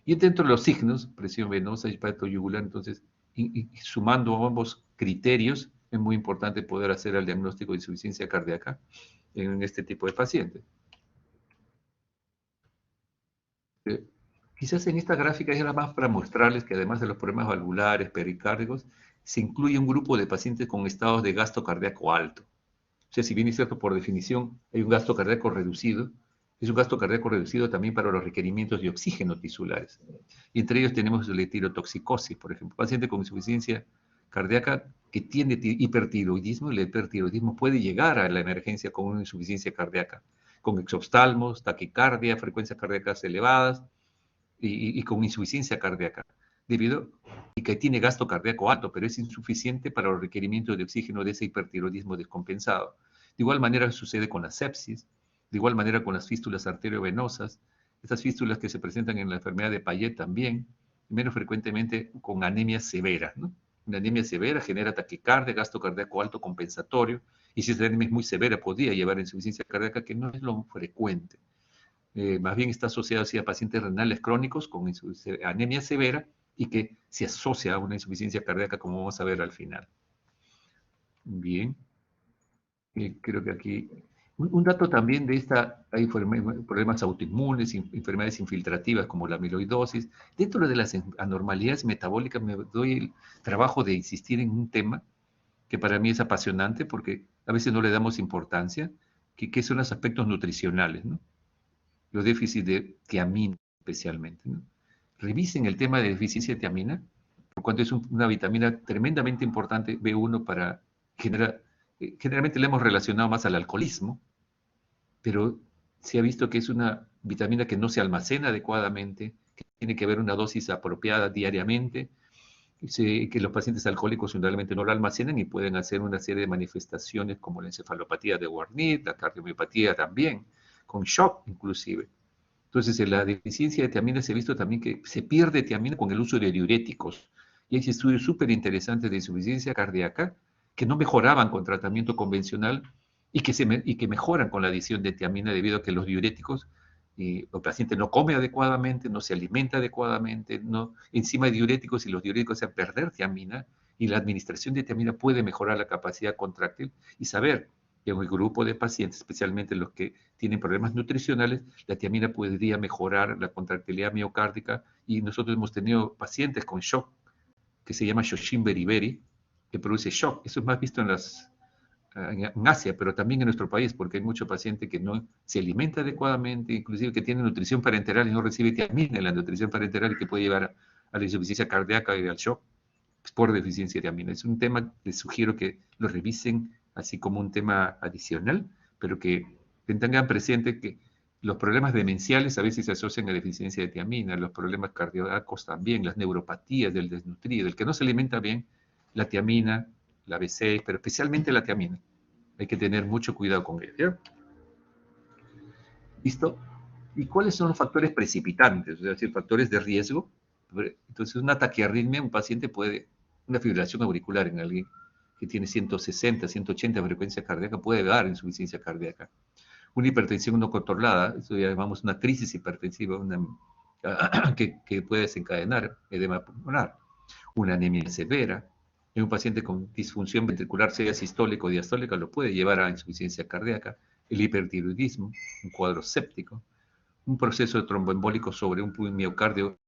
Y dentro de los signos, presión venosa y yugular, entonces, sumando ambos criterios, es muy importante poder hacer el diagnóstico de insuficiencia cardíaca en este tipo de pacientes. Quizás en esta gráfica era más para mostrarles que además de los problemas valvulares, pericárdicos, se incluye un grupo de pacientes con estados de gasto cardíaco alto. O sea, si bien es cierto, por definición, hay un gasto cardíaco reducido, es un gasto cardíaco reducido también para los requerimientos de oxígeno tisulares. Y entre ellos tenemos la tirotoxicosis, por ejemplo. Paciente con insuficiencia cardíaca que tiene hipertiroidismo, el hipertiroidismo puede llegar a la emergencia con una insuficiencia cardíaca, con exoftalmos, taquicardia, frecuencias cardíacas elevadas y con insuficiencia cardíaca, y que tiene gasto cardíaco alto, pero es insuficiente para los requerimientos de oxígeno de ese hipertiroidismo descompensado. De igual manera sucede con la sepsis, de igual manera con las fístulas arteriovenosas, estas fístulas que se presentan en la enfermedad de Payet también, menos frecuentemente con anemia severa, ¿no? Una anemia severa genera taquicardia, gasto cardíaco alto compensatorio, y si esa anemia es muy severa podría llevar a insuficiencia cardíaca, que no es lo frecuente. Más bien está asociado a pacientes renales crónicos con anemia severa y que se asocia a una insuficiencia cardíaca, como vamos a ver al final. Bien. Creo que aquí... Un dato también de esta, hay problemas autoinmunes, enfermedades infiltrativas como la amiloidosis. Dentro de las anormalidades metabólicas me doy el trabajo de insistir en un tema que para mí es apasionante porque a veces no le damos importancia, que son los aspectos nutricionales, ¿no? Los déficits de tiamina especialmente, ¿no? Revisen el tema de deficiencia de tiamina, por cuanto es una vitamina tremendamente importante, B1, para generar... Generalmente la hemos relacionado más al alcoholismo, pero se ha visto que es una vitamina que no se almacena adecuadamente, que tiene que haber una dosis apropiada diariamente, que los pacientes alcohólicos indudablemente no la almacenan y pueden hacer una serie de manifestaciones como la encefalopatía de Wernicke, la cardiomiopatía también, con shock inclusive. Entonces, en la deficiencia de tiamina se ha visto también que se pierde tiamina con el uso de diuréticos. Y hay estudios súper interesantes de insuficiencia cardíaca que no mejoraban con tratamiento convencional y que mejoran con la adición de tiamina debido a que los diuréticos, el paciente no come adecuadamente, no se alimenta adecuadamente, encima de diuréticos, y los diuréticos hacen perder tiamina, y la administración de tiamina puede mejorar la capacidad contráctil, y saber que en el grupo de pacientes, especialmente los que tienen problemas nutricionales, la tiamina podría mejorar la contractilidad miocárdica, y nosotros hemos tenido pacientes con shock, que se llama Shoshin beriberi, que produce shock. Eso es más visto en Asia, pero también en nuestro país, porque hay muchos pacientes que no se alimenta adecuadamente, inclusive que tienen nutrición parenteral y no recibe tiamina en la nutrición parenteral, que puede llevar a la insuficiencia cardíaca y al shock por deficiencia de tiamina. Es un tema, les sugiero que lo revisen así como un tema adicional, pero que tengan presente que los problemas demenciales a veces se asocian a deficiencia de tiamina, los problemas cardíacos también, las neuropatías del desnutrido, del que no se alimenta bien, la tiamina, la B6, pero especialmente la tiamina. Hay que tener mucho cuidado con ella, ¿ya? ¿Listo? ¿Y cuáles son los factores precipitantes? Es decir, factores de riesgo. Entonces, una taquiarritmia, un paciente puede, una fibrilación auricular en alguien que tiene 160, 180 frecuencia cardíaca, puede dar insuficiencia cardíaca. Una hipertensión no controlada, eso ya llamamos una crisis hipertensiva, que puede desencadenar edema pulmonar. Una anemia severa, en un paciente con disfunción ventricular, sea sistólica o diastólica, lo puede llevar a insuficiencia cardíaca. El hipertiroidismo, un cuadro séptico, un proceso de tromboembólico sobre un miocardio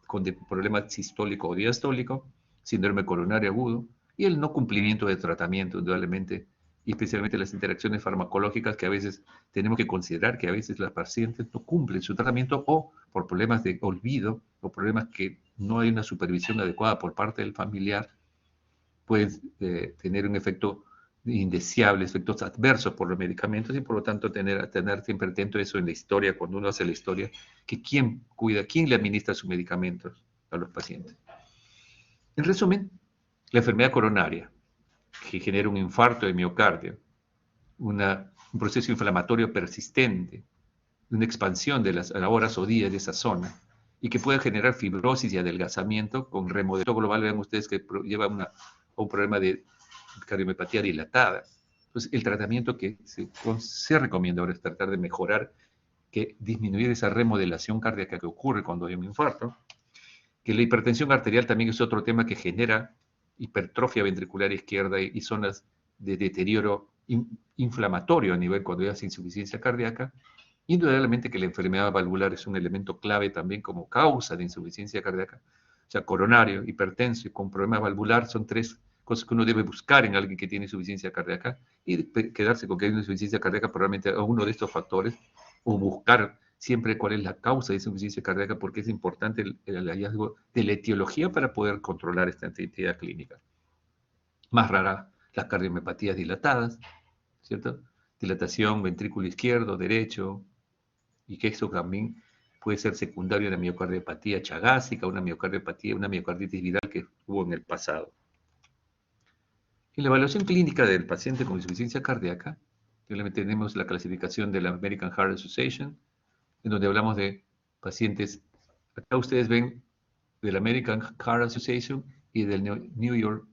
con problema sistólico o diastólico, síndrome coronario agudo, y el no cumplimiento de tratamiento, indudablemente, y especialmente las interacciones farmacológicas que a veces tenemos que considerar que a veces las pacientes no cumplen su tratamiento o por problemas de olvido o problemas que no hay una supervisión adecuada por parte del familiar, pueden tener un efecto indeseable, efectos adversos por los medicamentos y por lo tanto tener siempre atento a eso en la historia, cuando uno hace la historia, que quién cuida, quién le administra sus medicamentos a los pacientes. En resumen, la enfermedad coronaria, que genera un infarto de miocardio, un proceso inflamatorio persistente, una expansión de las horas o días de esa zona, y que puede generar fibrosis y adelgazamiento con remodelado global. Vean ustedes que lleva a un problema de cardiomiopatía dilatada. Entonces, el tratamiento que se recomienda ahora es tratar de mejorar, que disminuir esa remodelación cardíaca que ocurre cuando hay un infarto, que la hipertensión arterial también es otro tema que genera hipertrofia ventricular izquierda y zonas de deterioro inflamatorio a nivel cuando hay insuficiencia cardíaca. Indudablemente que la enfermedad valvular es un elemento clave también como causa de insuficiencia cardíaca. O sea, coronario, hipertenso y con problema valvular son tres cosas que uno debe buscar en alguien que tiene insuficiencia cardíaca y quedarse con que hay una insuficiencia cardíaca probablemente a uno de estos factores o buscar siempre cuál es la causa de insuficiencia cardíaca porque es importante el hallazgo de la etiología para poder controlar esta entidad clínica. Más rara, las cardiomiopatías dilatadas, ¿cierto? Dilatación ventrículo izquierdo, derecho, y que eso también puede ser secundario a una miocardiopatía chagásica, una miocarditis viral que hubo en el pasado. En la evaluación clínica del paciente con insuficiencia cardíaca, tenemos la clasificación de la American Heart Association, en donde hablamos de pacientes, acá ustedes ven del American Heart Association y del New York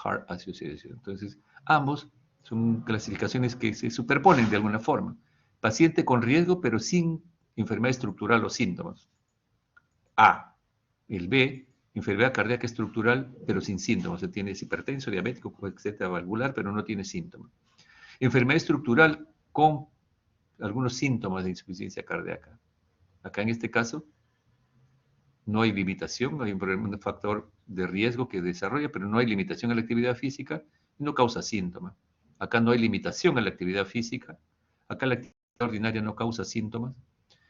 Heart Association. Entonces, ambos son clasificaciones que se superponen de alguna forma. Paciente con riesgo, pero sin enfermedad estructural o síntomas. A. El B, enfermedad cardíaca estructural, pero sin síntomas. O sea, tiene hipertenso, diabético, etcétera, valvular, pero no tiene síntomas. Enfermedad estructural con algunos síntomas de insuficiencia cardíaca. Acá en este caso, no hay limitación, hay un factor de riesgo que desarrolla, pero no hay limitación a la actividad física y no causa síntomas. Acá no hay limitación a la actividad física, acá la actividad ordinaria no causa síntomas,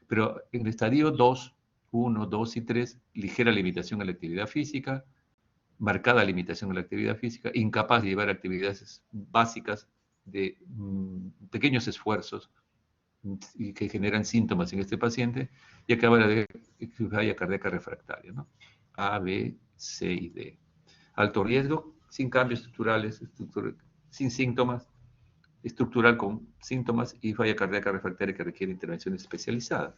pero en el estadio 2, 1, 2 y 3, ligera limitación a la actividad física, marcada limitación a la actividad física, incapaz de llevar actividades básicas de pequeños esfuerzos y que generan síntomas en este paciente, y acaba de falla cardíaca refractaria, ¿no? A, B, C y D. Alto riesgo, sin cambios estructurales, sin síntomas, estructural con síntomas y falla cardíaca refractaria que requiere intervención especializada.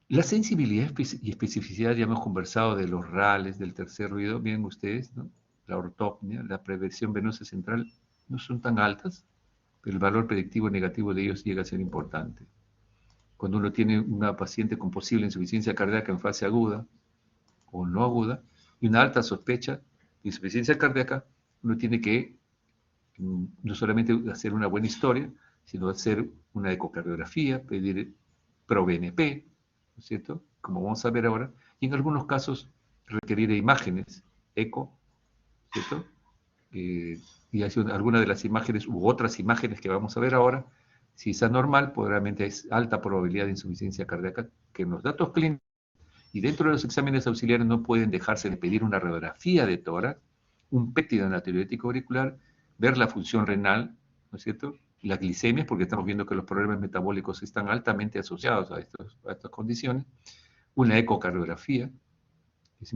La sensibilidad y especificidad, ya hemos conversado de los RALes, del tercer ruido, miren ustedes, ¿no? La ortopnia, la prevención venosa central, no son tan altas, pero el valor predictivo negativo de ellos llega a ser importante. Cuando uno tiene una paciente con posible insuficiencia cardíaca en fase aguda o no aguda y una alta sospecha de insuficiencia cardíaca, uno tiene que no solamente hacer una buena historia, sino hacer una ecocardiografía, pedir ProBNP, ¿no es cierto? Como vamos a ver ahora, y en algunos casos requerir imágenes, eco, ¿cierto? Y algunas de las imágenes u otras imágenes que vamos a ver ahora, si es anormal, probablemente es alta probabilidad de insuficiencia cardíaca, que en los datos clínicos y dentro de los exámenes auxiliares no pueden dejarse de pedir una radiografía de tórax, un PET natriurético auricular, ver la función renal, ¿no es cierto? Las glicemias, porque estamos viendo que los problemas metabólicos están altamente asociados a estas condiciones, una ecocardiografía, es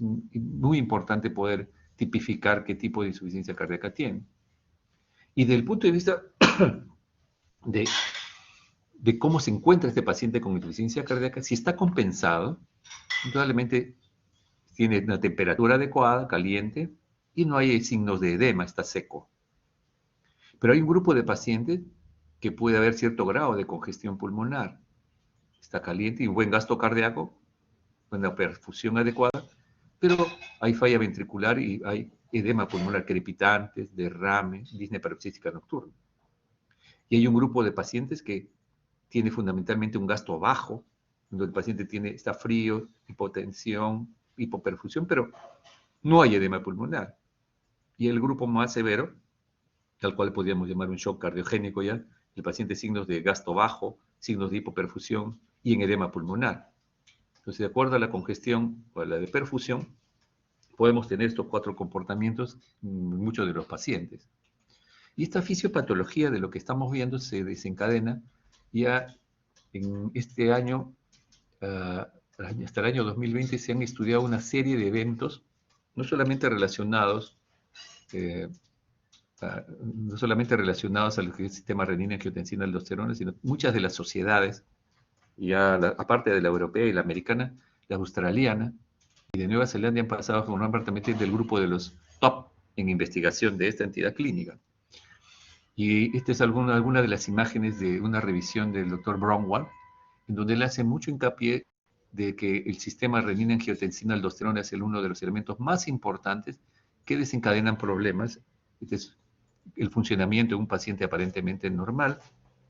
muy importante poder tipificar qué tipo de insuficiencia cardíaca tiene. Y desde el punto de vista de cómo se encuentra este paciente con insuficiencia cardíaca, si está compensado, indudablemente tiene una temperatura adecuada, caliente, y no hay signos de edema, está seco. Pero hay un grupo de pacientes que puede haber cierto grado de congestión pulmonar. Está caliente y un buen gasto cardíaco, una perfusión adecuada, pero hay falla ventricular y hay edema pulmonar, crepitantes, derrame, disnea paroxística nocturna. Y hay un grupo de pacientes que tiene fundamentalmente un gasto bajo, donde el paciente está frío, hipotensión, hipoperfusión, pero no hay edema pulmonar. Y el grupo más severo, al cual podríamos llamar un shock cardiogénico ya, el paciente signos de gasto bajo, signos de hipoperfusión y en edema pulmonar. Entonces, de acuerdo a la congestión o a la de perfusión, podemos tener estos 4 comportamientos en muchos de los pacientes. Y esta fisiopatología de lo que estamos viendo se desencadena ya en este año, hasta el año 2020 se han estudiado una serie de eventos, no solamente relacionados al sistema renina-angiotensina-aldosterona, sino muchas de las sociedades, ya aparte de la europea y la americana, la australiana y de Nueva Zelanda han pasado a formar parte del grupo de los top en investigación de esta entidad clínica. Y esta es alguna de las imágenes de una revisión del Dr. Braunwald, en donde él hace mucho hincapié de que el sistema renina-angiotensina-aldosterona es uno de los elementos más importantes que desencadenan problemas. Este es el funcionamiento de un paciente aparentemente normal,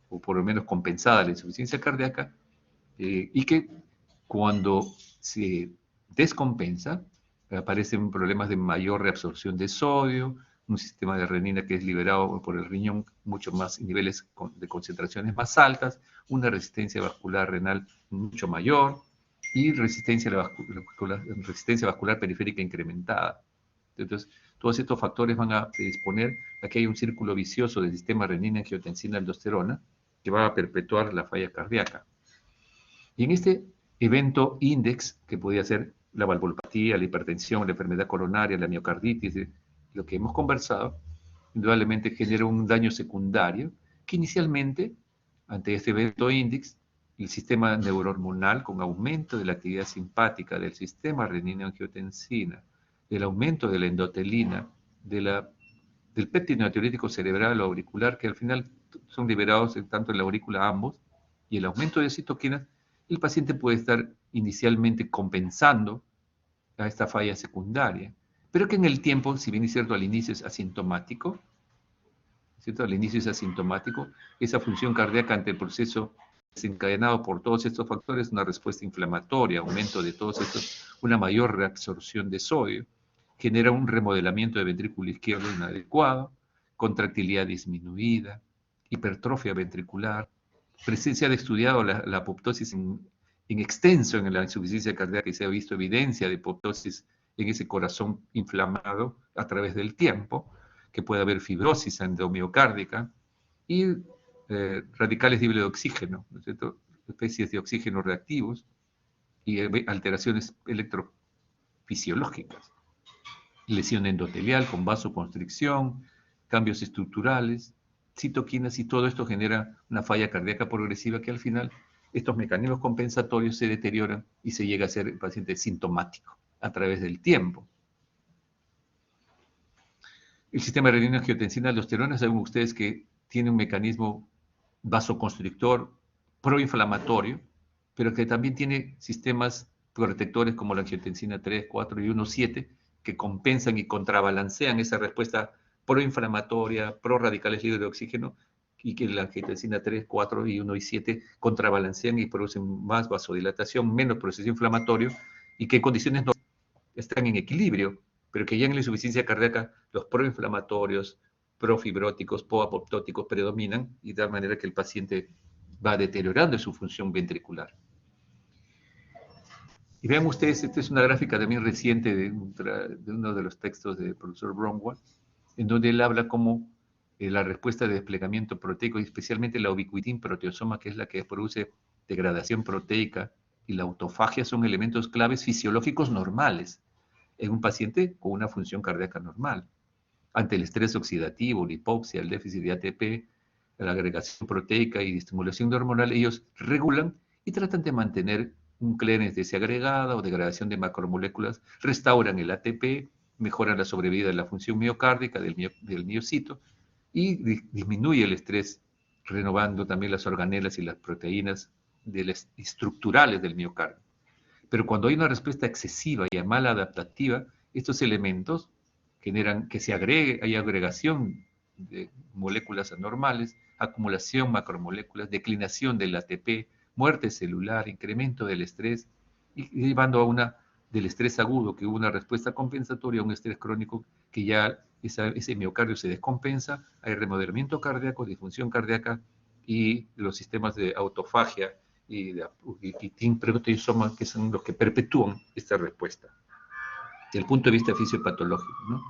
o por lo menos compensada la insuficiencia cardíaca, y que cuando se descompensa, aparecen problemas de mayor reabsorción de sodio, un sistema de renina que es liberado por el riñón mucho más niveles de concentraciones más altas, una resistencia vascular renal mucho mayor y resistencia vascular periférica incrementada. Entonces, todos estos factores van a predisponer a que haya un círculo vicioso del sistema renina-angiotensina-aldosterona que va a perpetuar la falla cardíaca. Y en este evento índex, que podría ser la valvulopatía, la hipertensión, la enfermedad coronaria, la miocarditis, lo que hemos conversado, indudablemente genera un daño secundario que inicialmente, ante este evento índex, el sistema neurohormonal con aumento de la actividad simpática del sistema renina-angiotensina, del aumento de la endotelina, del péptido natriurético cerebral o auricular, que al final son liberados tanto en la aurícula ambos, y el aumento de citoquinas, el paciente puede estar inicialmente compensando a esta falla secundaria, pero que en el tiempo, si bien es cierto al inicio es asintomático, ¿cierto? Al inicio es asintomático, esa función cardíaca ante el proceso desencadenado por todos estos factores, una respuesta inflamatoria, aumento de todos estos, una mayor reabsorción de sodio, genera un remodelamiento del ventrículo izquierdo inadecuado, contractilidad disminuida, hipertrofia ventricular, presencia de estudiado la apoptosis en extenso en la insuficiencia cardíaca y se ha visto evidencia de apoptosis en ese corazón inflamado a través del tiempo, que puede haber fibrosis endomiocárdica y radicales libres de oxígeno, ¿no es cierto? Especies de oxígeno reactivos y alteraciones electrofisiológicas, lesión endotelial con vasoconstricción, cambios estructurales, citoquinas, y todo esto genera una falla cardíaca progresiva que al final estos mecanismos compensatorios se deterioran y se llega a ser el paciente sintomático a través del tiempo. El sistema renina-angiotensina-aldosterona, saben ustedes que tiene un mecanismo vasoconstrictor proinflamatorio, pero que también tiene sistemas protectores como la angiotensina 3, 4 y 1, 7, que compensan y contrabalancean esa respuesta proinflamatoria, proradicales libres de oxígeno, y que la angiotensina 3, 4 y 1 y 7 contrabalancean y producen más vasodilatación, menos proceso inflamatorio, y que en condiciones no están en equilibrio, pero que ya en la insuficiencia cardíaca los proinflamatorios, profibróticos, poapoptóticos predominan, y de tal manera que el paciente va deteriorando su función ventricular. Y vean ustedes, esta es una gráfica también reciente de uno de los textos del profesor Braunwald, en donde él habla cómo la respuesta de desplegamiento proteico, y especialmente la ubiquitin proteosoma, que es la que produce degradación proteica, y la autofagia son elementos claves fisiológicos normales en un paciente con una función cardíaca normal. Ante el estrés oxidativo, la hipoxia, el déficit de ATP, la agregación proteica y estimulación hormonal, ellos regulan y tratan de mantener un clearance desagregada o degradación de macromoléculas, restauran el ATP, mejoran la sobrevida de la función miocárdica del miocito y disminuye el estrés, renovando también las organelas y las proteínas estructurales del miocardio. Pero cuando hay una respuesta excesiva y mal adaptativa, estos elementos generan que hay agregación de moléculas anormales, acumulación macromoléculas, declinación del ATP, muerte celular, incremento del estrés, y llevando a una del estrés agudo, que hubo una respuesta compensatoria a un estrés crónico, que ya ese miocardio se descompensa, hay remodelamiento cardíaco, disfunción cardíaca, y los sistemas de autofagia y proteasoma, que son los que perpetúan esta respuesta, desde el punto de vista fisiopatológico, ¿no?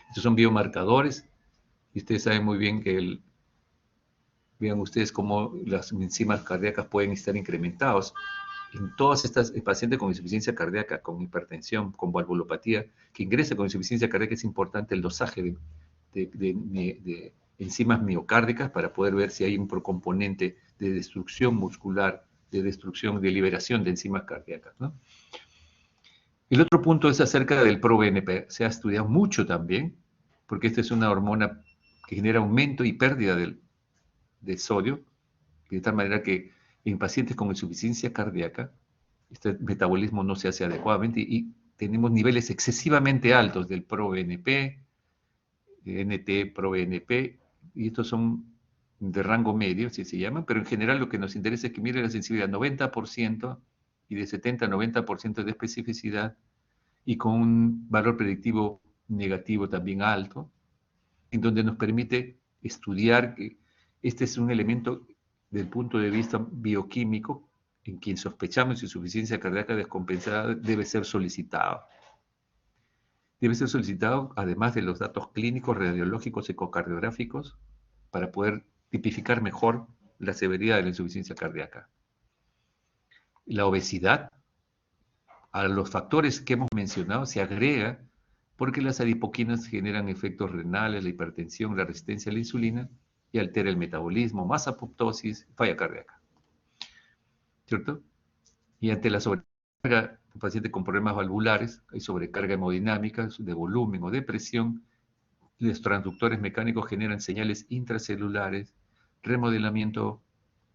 Estos son biomarcadores, y ustedes saben muy bien que vean ustedes cómo las enzimas cardíacas pueden estar incrementados. En todas estas pacientes con insuficiencia cardíaca, con hipertensión, con valvulopatía, que ingresa con insuficiencia cardíaca, es importante el dosaje de enzimas miocárdicas para poder ver si hay un componente de destrucción muscular, de destrucción, de liberación de enzimas cardíacas, ¿no? El otro punto es acerca del ProBNP. Se ha estudiado mucho también, porque esta es una hormona que genera aumento y pérdida de sodio, de tal manera que en pacientes con insuficiencia cardíaca, este metabolismo no se hace adecuadamente y tenemos niveles excesivamente altos del ProBNP, NT, ProBNP, y estos son de rango medio, si se llaman, pero en general lo que nos interesa es que mire la sensibilidad 90% y de 70 a 90% de especificidad, y con un valor predictivo negativo también alto, en donde nos permite estudiar que este es un elemento del punto de vista bioquímico en quien sospechamos insuficiencia cardíaca descompensada debe ser solicitado. Debe ser solicitado además de los datos clínicos, radiológicos, ecocardiográficos, para poder tipificar mejor la severidad de la insuficiencia cardíaca. La obesidad, a los factores que hemos mencionado, se agrega porque las adipoquinas generan efectos renales, la hipertensión, la resistencia a la insulina, y altera el metabolismo, más apoptosis, falla cardíaca. ¿Cierto? Y ante la sobrecarga, un paciente con problemas valvulares, hay sobrecarga hemodinámica, de volumen o de presión, los transductores mecánicos generan señales intracelulares, remodelamiento,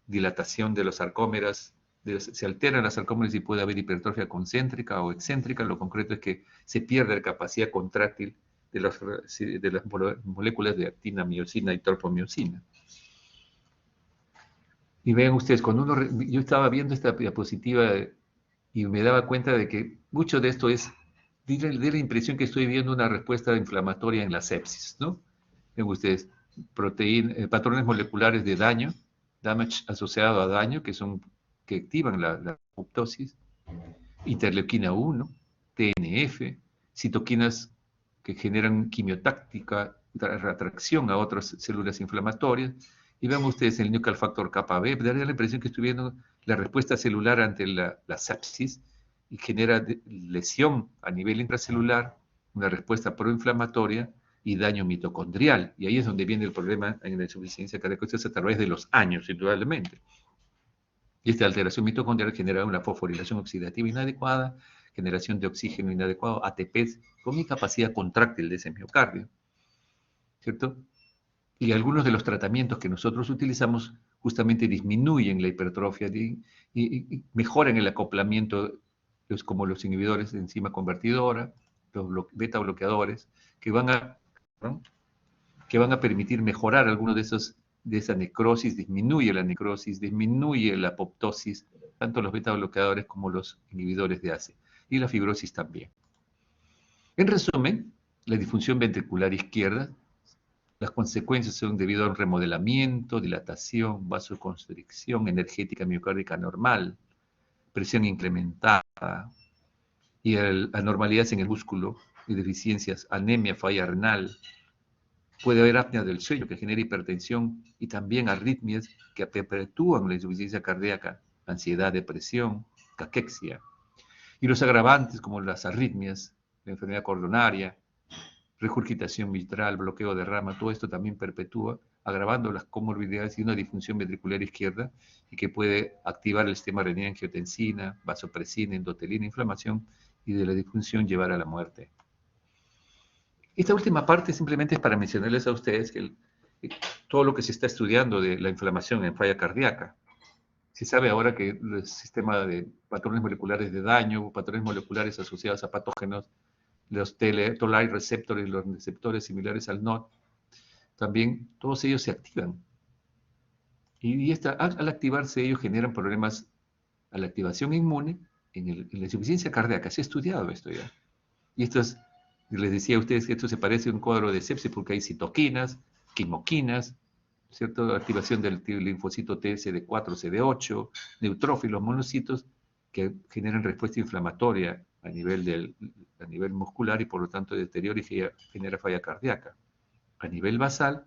dilatación de los sarcómeras, se alteran las sarcómeras y puede haber hipertrofia concéntrica o excéntrica. Lo concreto es que se pierde la capacidad contráctil de las moléculas de actina, miosina y tropomiosina. Y vean ustedes, yo estaba viendo esta diapositiva y me daba cuenta de que mucho de esto es, de la impresión que estoy viendo una respuesta inflamatoria en la sepsis, ¿no? Ven ustedes, patrones moleculares de daño, damage asociado a daño, que activan la apoptosis, interleuquina 1, TNF, citoquinas que generan quimiotáctica, atracción a otras células inflamatorias, y vean ustedes el nuclear factor kappa B, daría la impresión que estoy viendo la respuesta celular ante la sepsis, y genera lesión a nivel intracelular, una respuesta proinflamatoria y daño mitocondrial. Y ahí es donde viene el problema en la insuficiencia cardíaca, esto es a través de los años, indudablemente. Y esta alteración mitocondrial genera una fosforilación oxidativa inadecuada, generación de oxígeno inadecuado, ATPs, con incapacidad contráctil de ese miocardio, ¿cierto? Y algunos de los tratamientos que nosotros utilizamos justamente disminuyen la hipertrofia y mejoran el acoplamiento, como los inhibidores de enzima convertidora, los beta bloqueadores, que van a permitir mejorar algunos de esa necrosis, disminuye la necrosis, disminuye la apoptosis, tanto los beta bloqueadores como los inhibidores de ACE, y la fibrosis también. En resumen, la disfunción ventricular izquierda, las consecuencias son debido a un remodelamiento, dilatación, vasoconstricción energética miocárdica normal, presión incrementada, y anormalidades en el músculo y deficiencias, anemia, falla renal. Puede haber apnea del sueño que genera hipertensión y también arritmias que perpetúan la insuficiencia cardíaca, ansiedad, depresión, caquexia. Y los agravantes como las arritmias, la enfermedad coronaria, regurgitación mitral, bloqueo de rama, todo esto también perpetúa, agravando las comorbilidades y una disfunción ventricular izquierda, y que puede activar el sistema renina-angiotensina, vasopresina, endotelina, inflamación, y de la disfunción llevar a la muerte. Esta última parte simplemente es para mencionarles a ustedes que todo lo que se está estudiando de la inflamación en falla cardíaca, se sabe ahora que el sistema de patrones moleculares de daño, patrones moleculares asociados a patógenos, los Toll-like receptores y los receptores similares al NOT, también todos ellos se activan. Y al activarse ellos generan problemas a la activación inmune en la insuficiencia cardíaca, se ha estudiado esto ya. Y esto es, les decía a ustedes que esto se parece a un cuadro de sepsis porque hay citoquinas, quimoquinas, ¿cierto? Activación del linfocito TSD4, CD8, neutrófilos, monocitos, que generan respuesta inflamatoria a nivel muscular y por lo tanto deteriora y genera falla cardíaca. A nivel basal,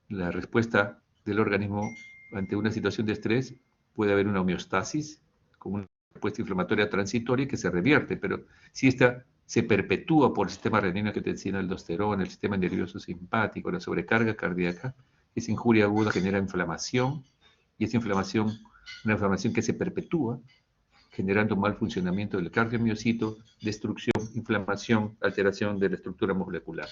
la respuesta del organismo ante una situación de estrés puede haber una homeostasis con una respuesta inflamatoria transitoria que se revierte, pero si esta se perpetúa por el sistema renina-angiotensina, aldosterona, el sistema nervioso simpático, la sobrecarga cardíaca, esa injuria aguda genera inflamación, y esa inflamación, una inflamación que se perpetúa, generando mal funcionamiento del cardiomiocito, destrucción, inflamación, alteración de la estructura molecular.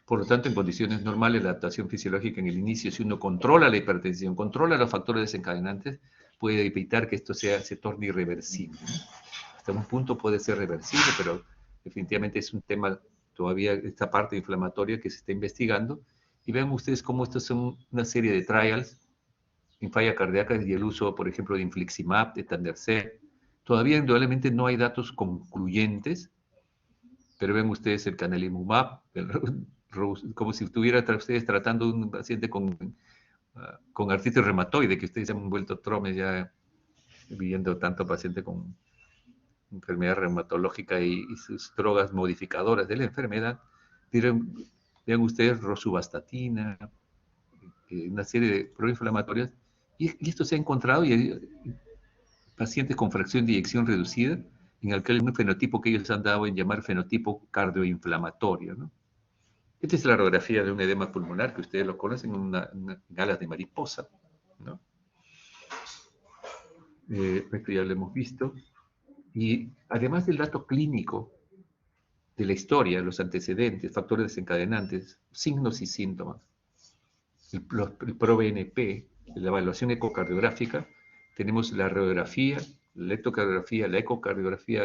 Por lo tanto, en condiciones normales, la adaptación fisiológica en el inicio, si uno controla la hipertensión, controla los factores desencadenantes, puede evitar que esto se torne irreversible. Hasta un punto puede ser reversible, pero definitivamente es un tema todavía, esta parte inflamatoria que se está investigando. Y vean ustedes cómo estos son una serie de trials en falla cardíaca y el uso, por ejemplo, de infliximab, de Etanercept. Todavía indudablemente no hay datos concluyentes, pero ven ustedes el canalimumab, como si estuviera ustedes tratando a un paciente con artritis reumatoide, que ustedes han vuelto tromes ya viendo tanto paciente con enfermedad reumatológica y sus drogas modificadoras de la enfermedad. Vean ustedes rosuvastatina, una serie de proinflamatorias, y esto se ha encontrado y hay pacientes con fracción de eyección reducida, en el que hay un fenotipo que ellos han dado en llamar fenotipo cardioinflamatorio, ¿no? Esta es la radiografía de un edema pulmonar, que ustedes lo conocen, en alas de mariposa, ¿no? Esto ya lo hemos visto. Y además del dato clínico de la historia, los antecedentes, factores desencadenantes, signos y síntomas, el ProBNP, la evaluación ecocardiográfica, tenemos la radiografía, la electrocardiografía, la ecocardiografía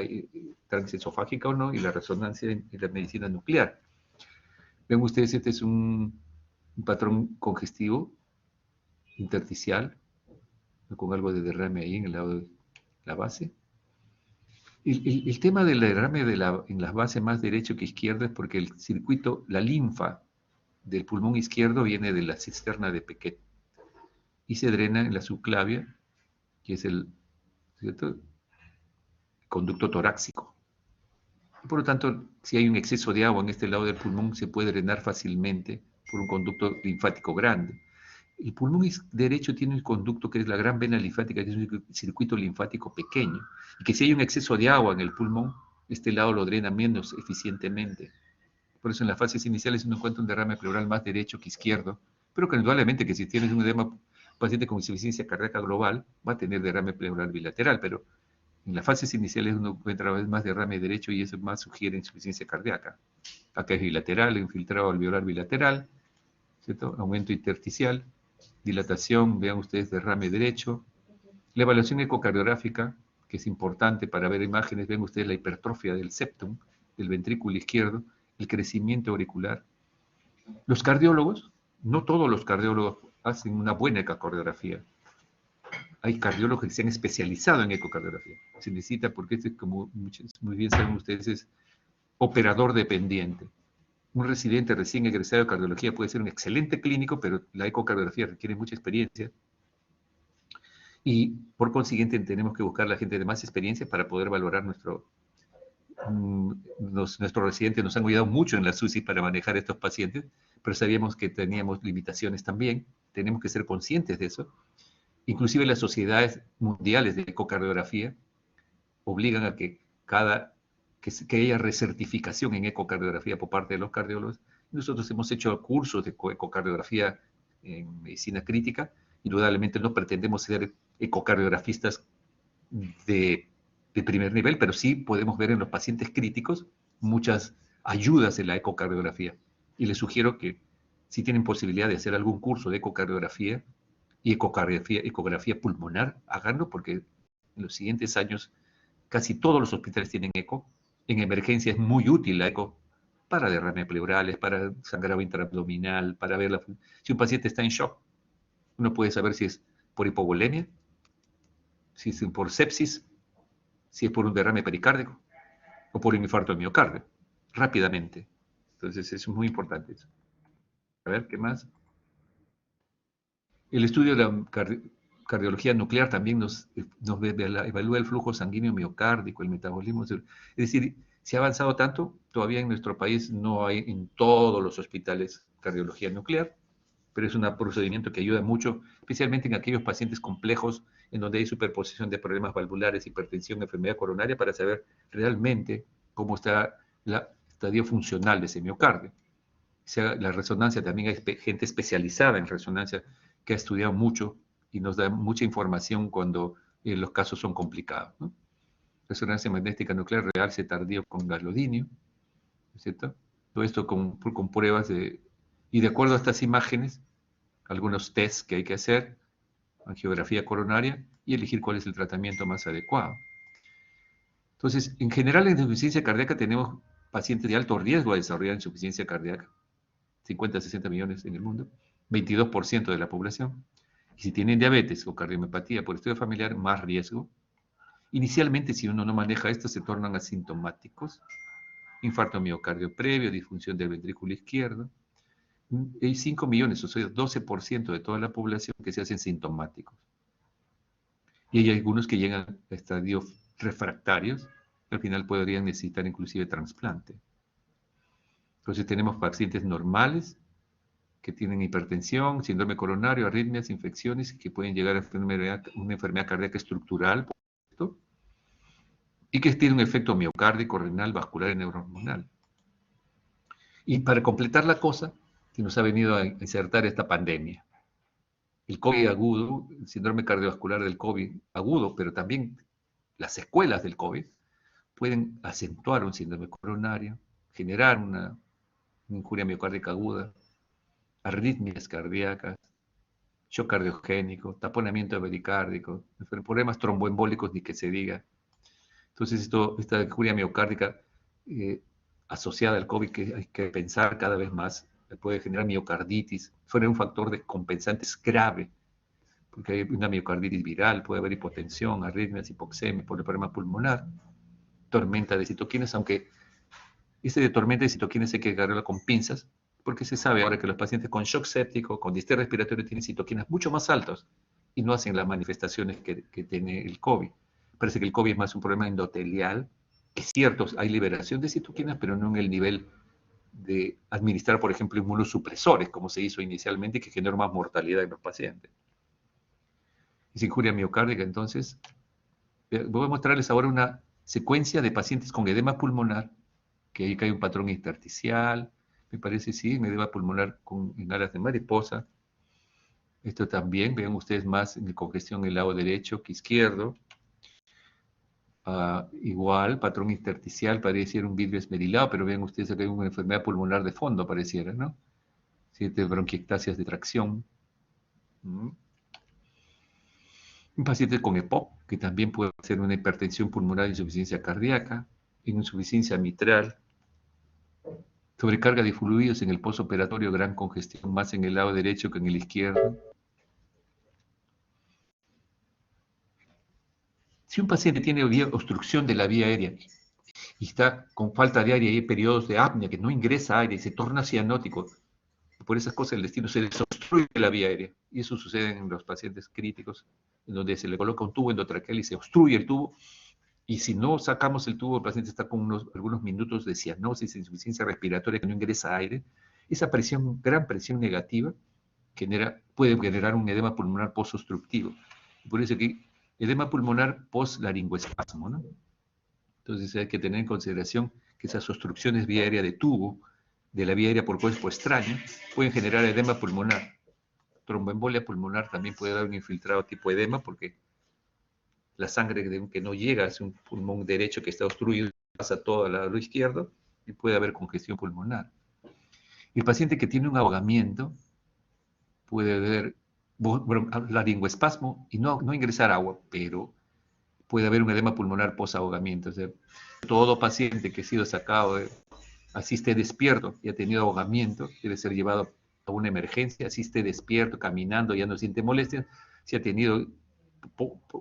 transesofágica o no, y la resonancia en la medicina nuclear. Ven ustedes, este es un patrón congestivo intersticial, con algo de derrame ahí en el lado de la base. El tema del derrame en las bases más derecho que izquierdo es porque el circuito, la linfa del pulmón izquierdo viene de la cisterna de Pequet y se drena en la subclavia, que es el conducto torácico. Y por lo tanto, si hay un exceso de agua en este lado del pulmón, se puede drenar fácilmente por un conducto linfático grande. El pulmón derecho tiene un conducto que es la gran vena linfática, que es un circuito linfático pequeño, y que si hay un exceso de agua en el pulmón, este lado lo drena menos eficientemente. Por eso en las fases iniciales uno encuentra un derrame pleural más derecho que izquierdo, pero que indudablemente que si tienes un edema, paciente con insuficiencia cardíaca global, va a tener derrame pleural bilateral, pero en las fases iniciales uno encuentra una vez más derrame derecho y eso más sugiere insuficiencia cardíaca. Acá es bilateral, infiltrado alveolar bilateral, ¿cierto? Aumento intersticial, dilatación, vean ustedes derrame derecho. La evaluación ecocardiográfica, que es importante para ver imágenes, ven ustedes la hipertrofia del septum, del ventrículo izquierdo, el crecimiento auricular. Los cardiólogos, no todos los cardiólogos hacen una buena ecocardiografía. Hay cardiólogos que se han especializado en ecocardiografía. Se necesita, porque este, como muy bien saben ustedes, es operador dependiente. Un residente recién egresado de cardiología puede ser un excelente clínico, pero la ecocardiografía requiere mucha experiencia. Y por consiguiente tenemos que buscar a la gente de más experiencia para poder valorar nuestros residentes. Nos han ayudado mucho en la SUSI para manejar estos pacientes, pero sabíamos que teníamos limitaciones también. Tenemos que ser conscientes de eso. Inclusive las sociedades mundiales de ecocardiografía obligan a que haya recertificación en ecocardiografía por parte de los cardiólogos. Nosotros hemos hecho cursos de ecocardiografía en medicina crítica. Indudablemente no pretendemos ser ecocardiografistas de primer nivel, pero sí podemos ver en los pacientes críticos muchas ayudas en la ecocardiografía. Y les sugiero que si tienen posibilidad de hacer algún curso de ecocardiografía y ecografía pulmonar, háganlo, porque en los siguientes años casi todos los hospitales tienen eco. En emergencia es muy útil la eco para derrames pleurales, para sangrado intraabdominal, para ver si un paciente está en shock. Uno puede saber si es por hipovolemia, si es por sepsis, si es por un derrame pericárdico o por un infarto de miocardio, rápidamente. Entonces, es muy importante eso. A ver, ¿qué más? El estudio de la cardiología nuclear también nos evalúa el flujo sanguíneo miocárdico, el metabolismo. Es decir, se ha avanzado tanto, todavía en nuestro país no hay en todos los hospitales cardiología nuclear, pero es un procedimiento que ayuda mucho, especialmente en aquellos pacientes complejos en donde hay superposición de problemas valvulares, hipertensión, enfermedad coronaria, para saber realmente cómo está el estadio funcional de ese miocardio. La resonancia, también hay gente especializada en resonancia que ha estudiado mucho y nos da mucha información cuando los casos son complicados, ¿no? Resonancia magnética nuclear realce tardío con galodinio, ¿no es cierto? Todo esto con pruebas y de acuerdo a estas imágenes, algunos tests que hay que hacer, angiografía coronaria, y elegir cuál es el tratamiento más adecuado. Entonces, en general en insuficiencia cardíaca tenemos pacientes de alto riesgo a desarrollar insuficiencia cardíaca, 50 a 60 millones en el mundo, 22% de la población. Y si tienen diabetes o cardiomiopatía por estudio familiar, más riesgo. Inicialmente, si uno no maneja esto, se tornan asintomáticos. Infarto miocardio previo, disfunción del ventrículo izquierdo. Hay 5 millones, o sea, 12% de toda la población que se hacen sintomáticos. Y hay algunos que llegan a estadios refractarios, que al final podrían necesitar inclusive trasplante. Entonces tenemos pacientes normales que tienen hipertensión, síndrome coronario, arritmias, infecciones, que pueden llegar a una enfermedad cardíaca estructural, y que tiene un efecto miocárdico, renal, vascular y neurohormonal. Y para completar la cosa, que nos ha venido a insertar esta pandemia. El COVID agudo, el síndrome cardiovascular del COVID agudo, pero también las secuelas del COVID, pueden acentuar un síndrome coronario, generar una injuria miocárdica aguda, arritmias cardíacas, shock cardiogénico, taponamiento pericárdico, problemas tromboembólicos ni que se diga. Entonces, esta injuria miocárdica asociada al COVID, que hay que pensar cada vez más, puede generar miocarditis, fuera un factor de compensantes grave, porque hay una miocarditis viral, puede haber hipotensión, arritmias, hipoxemia, problema pulmonar, tormenta de citoquinas, aunque de tormenta de citoquinas hay que agarrarla con pinzas, porque se sabe ahora que los pacientes con shock séptico, con distrés respiratorio, tienen citoquinas mucho más altas y no hacen las manifestaciones que tiene el COVID. Parece que el COVID es más un problema endotelial. Es cierto, hay liberación de citoquinas, pero no en el nivel de administrar, por ejemplo, inmunosupresores, como se hizo inicialmente, que generó más mortalidad en los pacientes. Es injuria miocárdica, entonces. Voy a mostrarles ahora una secuencia de pacientes con edema pulmonar, que ahí hay un patrón intersticial, me parece, sí, un edema pulmonar en alas de mariposa. Esto también, vean ustedes más en congestión en el lado derecho que izquierdo. Igual, patrón intersticial, pareciera un vidrio esmerilado, pero vean ustedes acá hay una enfermedad pulmonar de fondo, pareciera, ¿no? 7 bronquiectasias de tracción. Un paciente con EPOC, que también puede ser una hipertensión pulmonar, insuficiencia cardíaca, insuficiencia mitral, sobrecarga de fluidos en el postoperatorio, gran congestión, más en el lado derecho que en el izquierdo. Si un paciente tiene obstrucción de la vía aérea y está con falta de aire y hay periodos de apnea, que no ingresa aire y se torna cianótico, por esas cosas el destino se les obstruye la vía aérea. Y eso sucede en los pacientes críticos, en donde se le coloca un tubo endotraqueal y se obstruye el tubo. Y si no sacamos el tubo, el paciente está con algunos minutos de cianosis, insuficiencia respiratoria, que no ingresa aire. Esa presión, gran presión negativa, puede generar un edema pulmonar post-obstructivo. Por eso que edema pulmonar post-laringoespasmo, ¿no? Entonces hay que tener en consideración que esas obstrucciones vía aérea de tubo, de la vía aérea por cuerpo extraño, pueden generar edema pulmonar. Tromboembolia pulmonar también puede dar un infiltrado tipo edema, porque la sangre que no llega hacia un pulmón derecho que está obstruido pasa todo al lado izquierdo y puede haber congestión pulmonar. El paciente que tiene un ahogamiento puede haber laringoespasmo y no ingresar agua, pero puede haber un edema pulmonar post-ahogamiento. O sea, todo paciente que ha sido sacado, así esté despierto y ha tenido ahogamiento, debe ser llevado a una emergencia, así esté despierto, caminando, ya no siente molestias, si ha tenido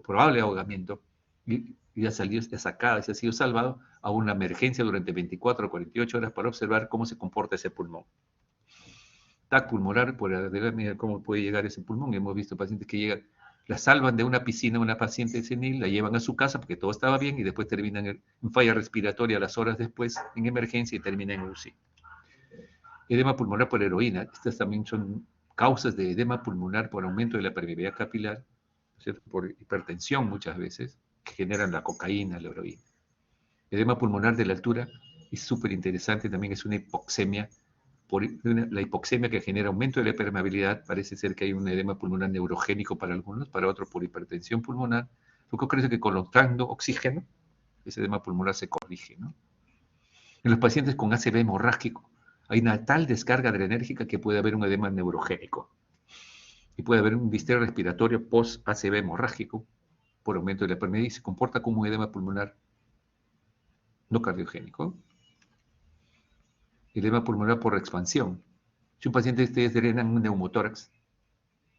probable ahogamiento, y y ha sacado, se ha sido salvado a una emergencia durante 24 o 48 horas para observar cómo se comporta ese pulmón. TAC pulmonar, por adelante, cómo puede llegar ese pulmón. Hemos visto pacientes que llegan, la salvan de una piscina, una paciente senil, la llevan a su casa porque todo estaba bien y después terminan en falla respiratoria las horas después en emergencia y terminan en UCI. Edema pulmonar por heroína. Estas también son causas de edema pulmonar por aumento de la permeabilidad capilar, ¿cierto? Por hipertensión muchas veces, que generan la cocaína, la heroína. Edema pulmonar de la altura es súper interesante, también es una hipoxemia. La hipoxemia que genera aumento de la permeabilidad, parece ser que hay un edema pulmonar neurogénico para algunos, para otros por hipertensión pulmonar. Lo que ocurre es que colocando oxígeno, ese edema pulmonar se corrige, ¿no? En los pacientes con ACV hemorrágico, hay una tal descarga adrenérgica que puede haber un edema neurogénico. Y puede haber un distrés respiratorio post-ACV hemorrágico por aumento de la permeabilidad y se comporta como un edema pulmonar no cardiogénico. Edema pulmonar por expansión. Si un paciente ustedes drenan un neumotórax,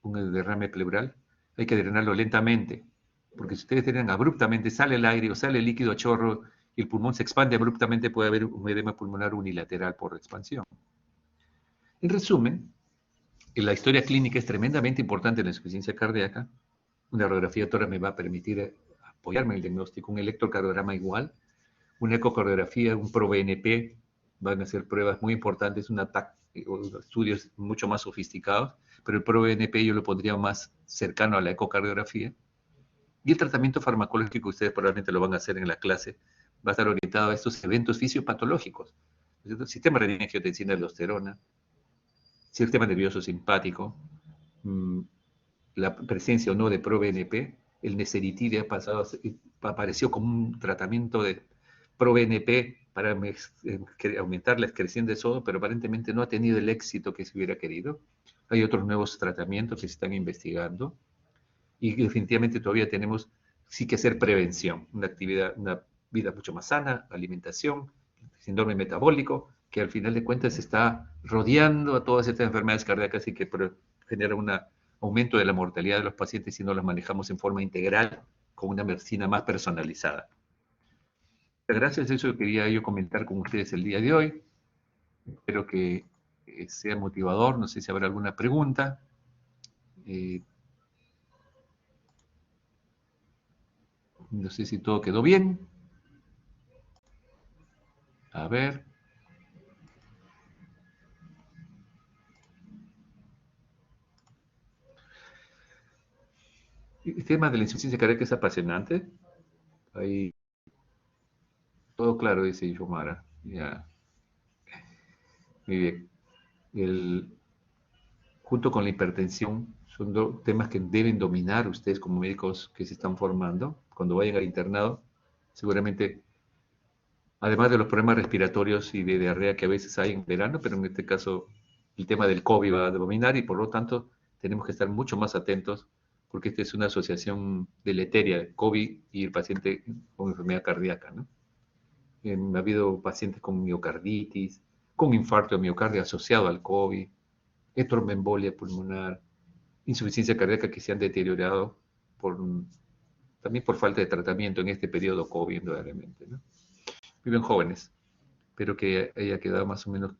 un derrame pleural, hay que drenarlo lentamente, porque si ustedes drenan abruptamente, sale el aire o sale el líquido a chorro y el pulmón se expande abruptamente, puede haber un edema pulmonar unilateral por expansión. En resumen, la historia clínica es tremendamente importante en la insuficiencia cardíaca. Una radiografía de tórax me va a permitir apoyarme en el diagnóstico, un electrocardiograma igual, una ecocardiografía, un ProBNP, van a ser pruebas muy importantes, un ataque, estudios mucho más sofisticados, pero el ProBNP yo lo pondría más cercano a la ecocardiografía. Y el tratamiento farmacológico, ustedes probablemente lo van a hacer en la clase, va a estar orientado a estos eventos fisiopatológicos. El sistema renina-angiotensina, aldosterona, sistema nervioso simpático, la presencia o no de ProBNP, el neseritide apareció como un tratamiento de ProBNP para aumentar la excreción de sodio, pero aparentemente no ha tenido el éxito que se hubiera querido. Hay otros nuevos tratamientos que se están investigando y definitivamente todavía tenemos sí que hacer prevención, una vida mucho más sana, alimentación, síndrome metabólico, que al final de cuentas está rodeando a todas estas enfermedades cardíacas y que genera un aumento de la mortalidad de los pacientes si no las manejamos en forma integral con una medicina más personalizada. Gracias, eso quería yo comentar con ustedes el día de hoy. Espero que sea motivador, no sé si habrá alguna pregunta. No sé si todo quedó bien. A ver. El tema de la insuficiencia cardíaca es apasionante. Ahí todo claro, dice Yomara. Ya. Muy bien. Junto con la hipertensión, son dos temas que deben dominar ustedes como médicos que se están formando. Cuando vayan al internado, seguramente, además de los problemas respiratorios y de diarrea que a veces hay en verano, pero en este caso el tema del COVID va a dominar y por lo tanto tenemos que estar mucho más atentos porque esta es una asociación deleteria, COVID y el paciente con enfermedad cardíaca, ¿no? Ha habido pacientes con miocarditis, con infarto de miocardio asociado al COVID, etromembolia pulmonar, insuficiencia cardíaca que se han deteriorado también por falta de tratamiento en este periodo COVID, indudablemente, ¿no? Viven jóvenes. Espero que haya quedado más o menos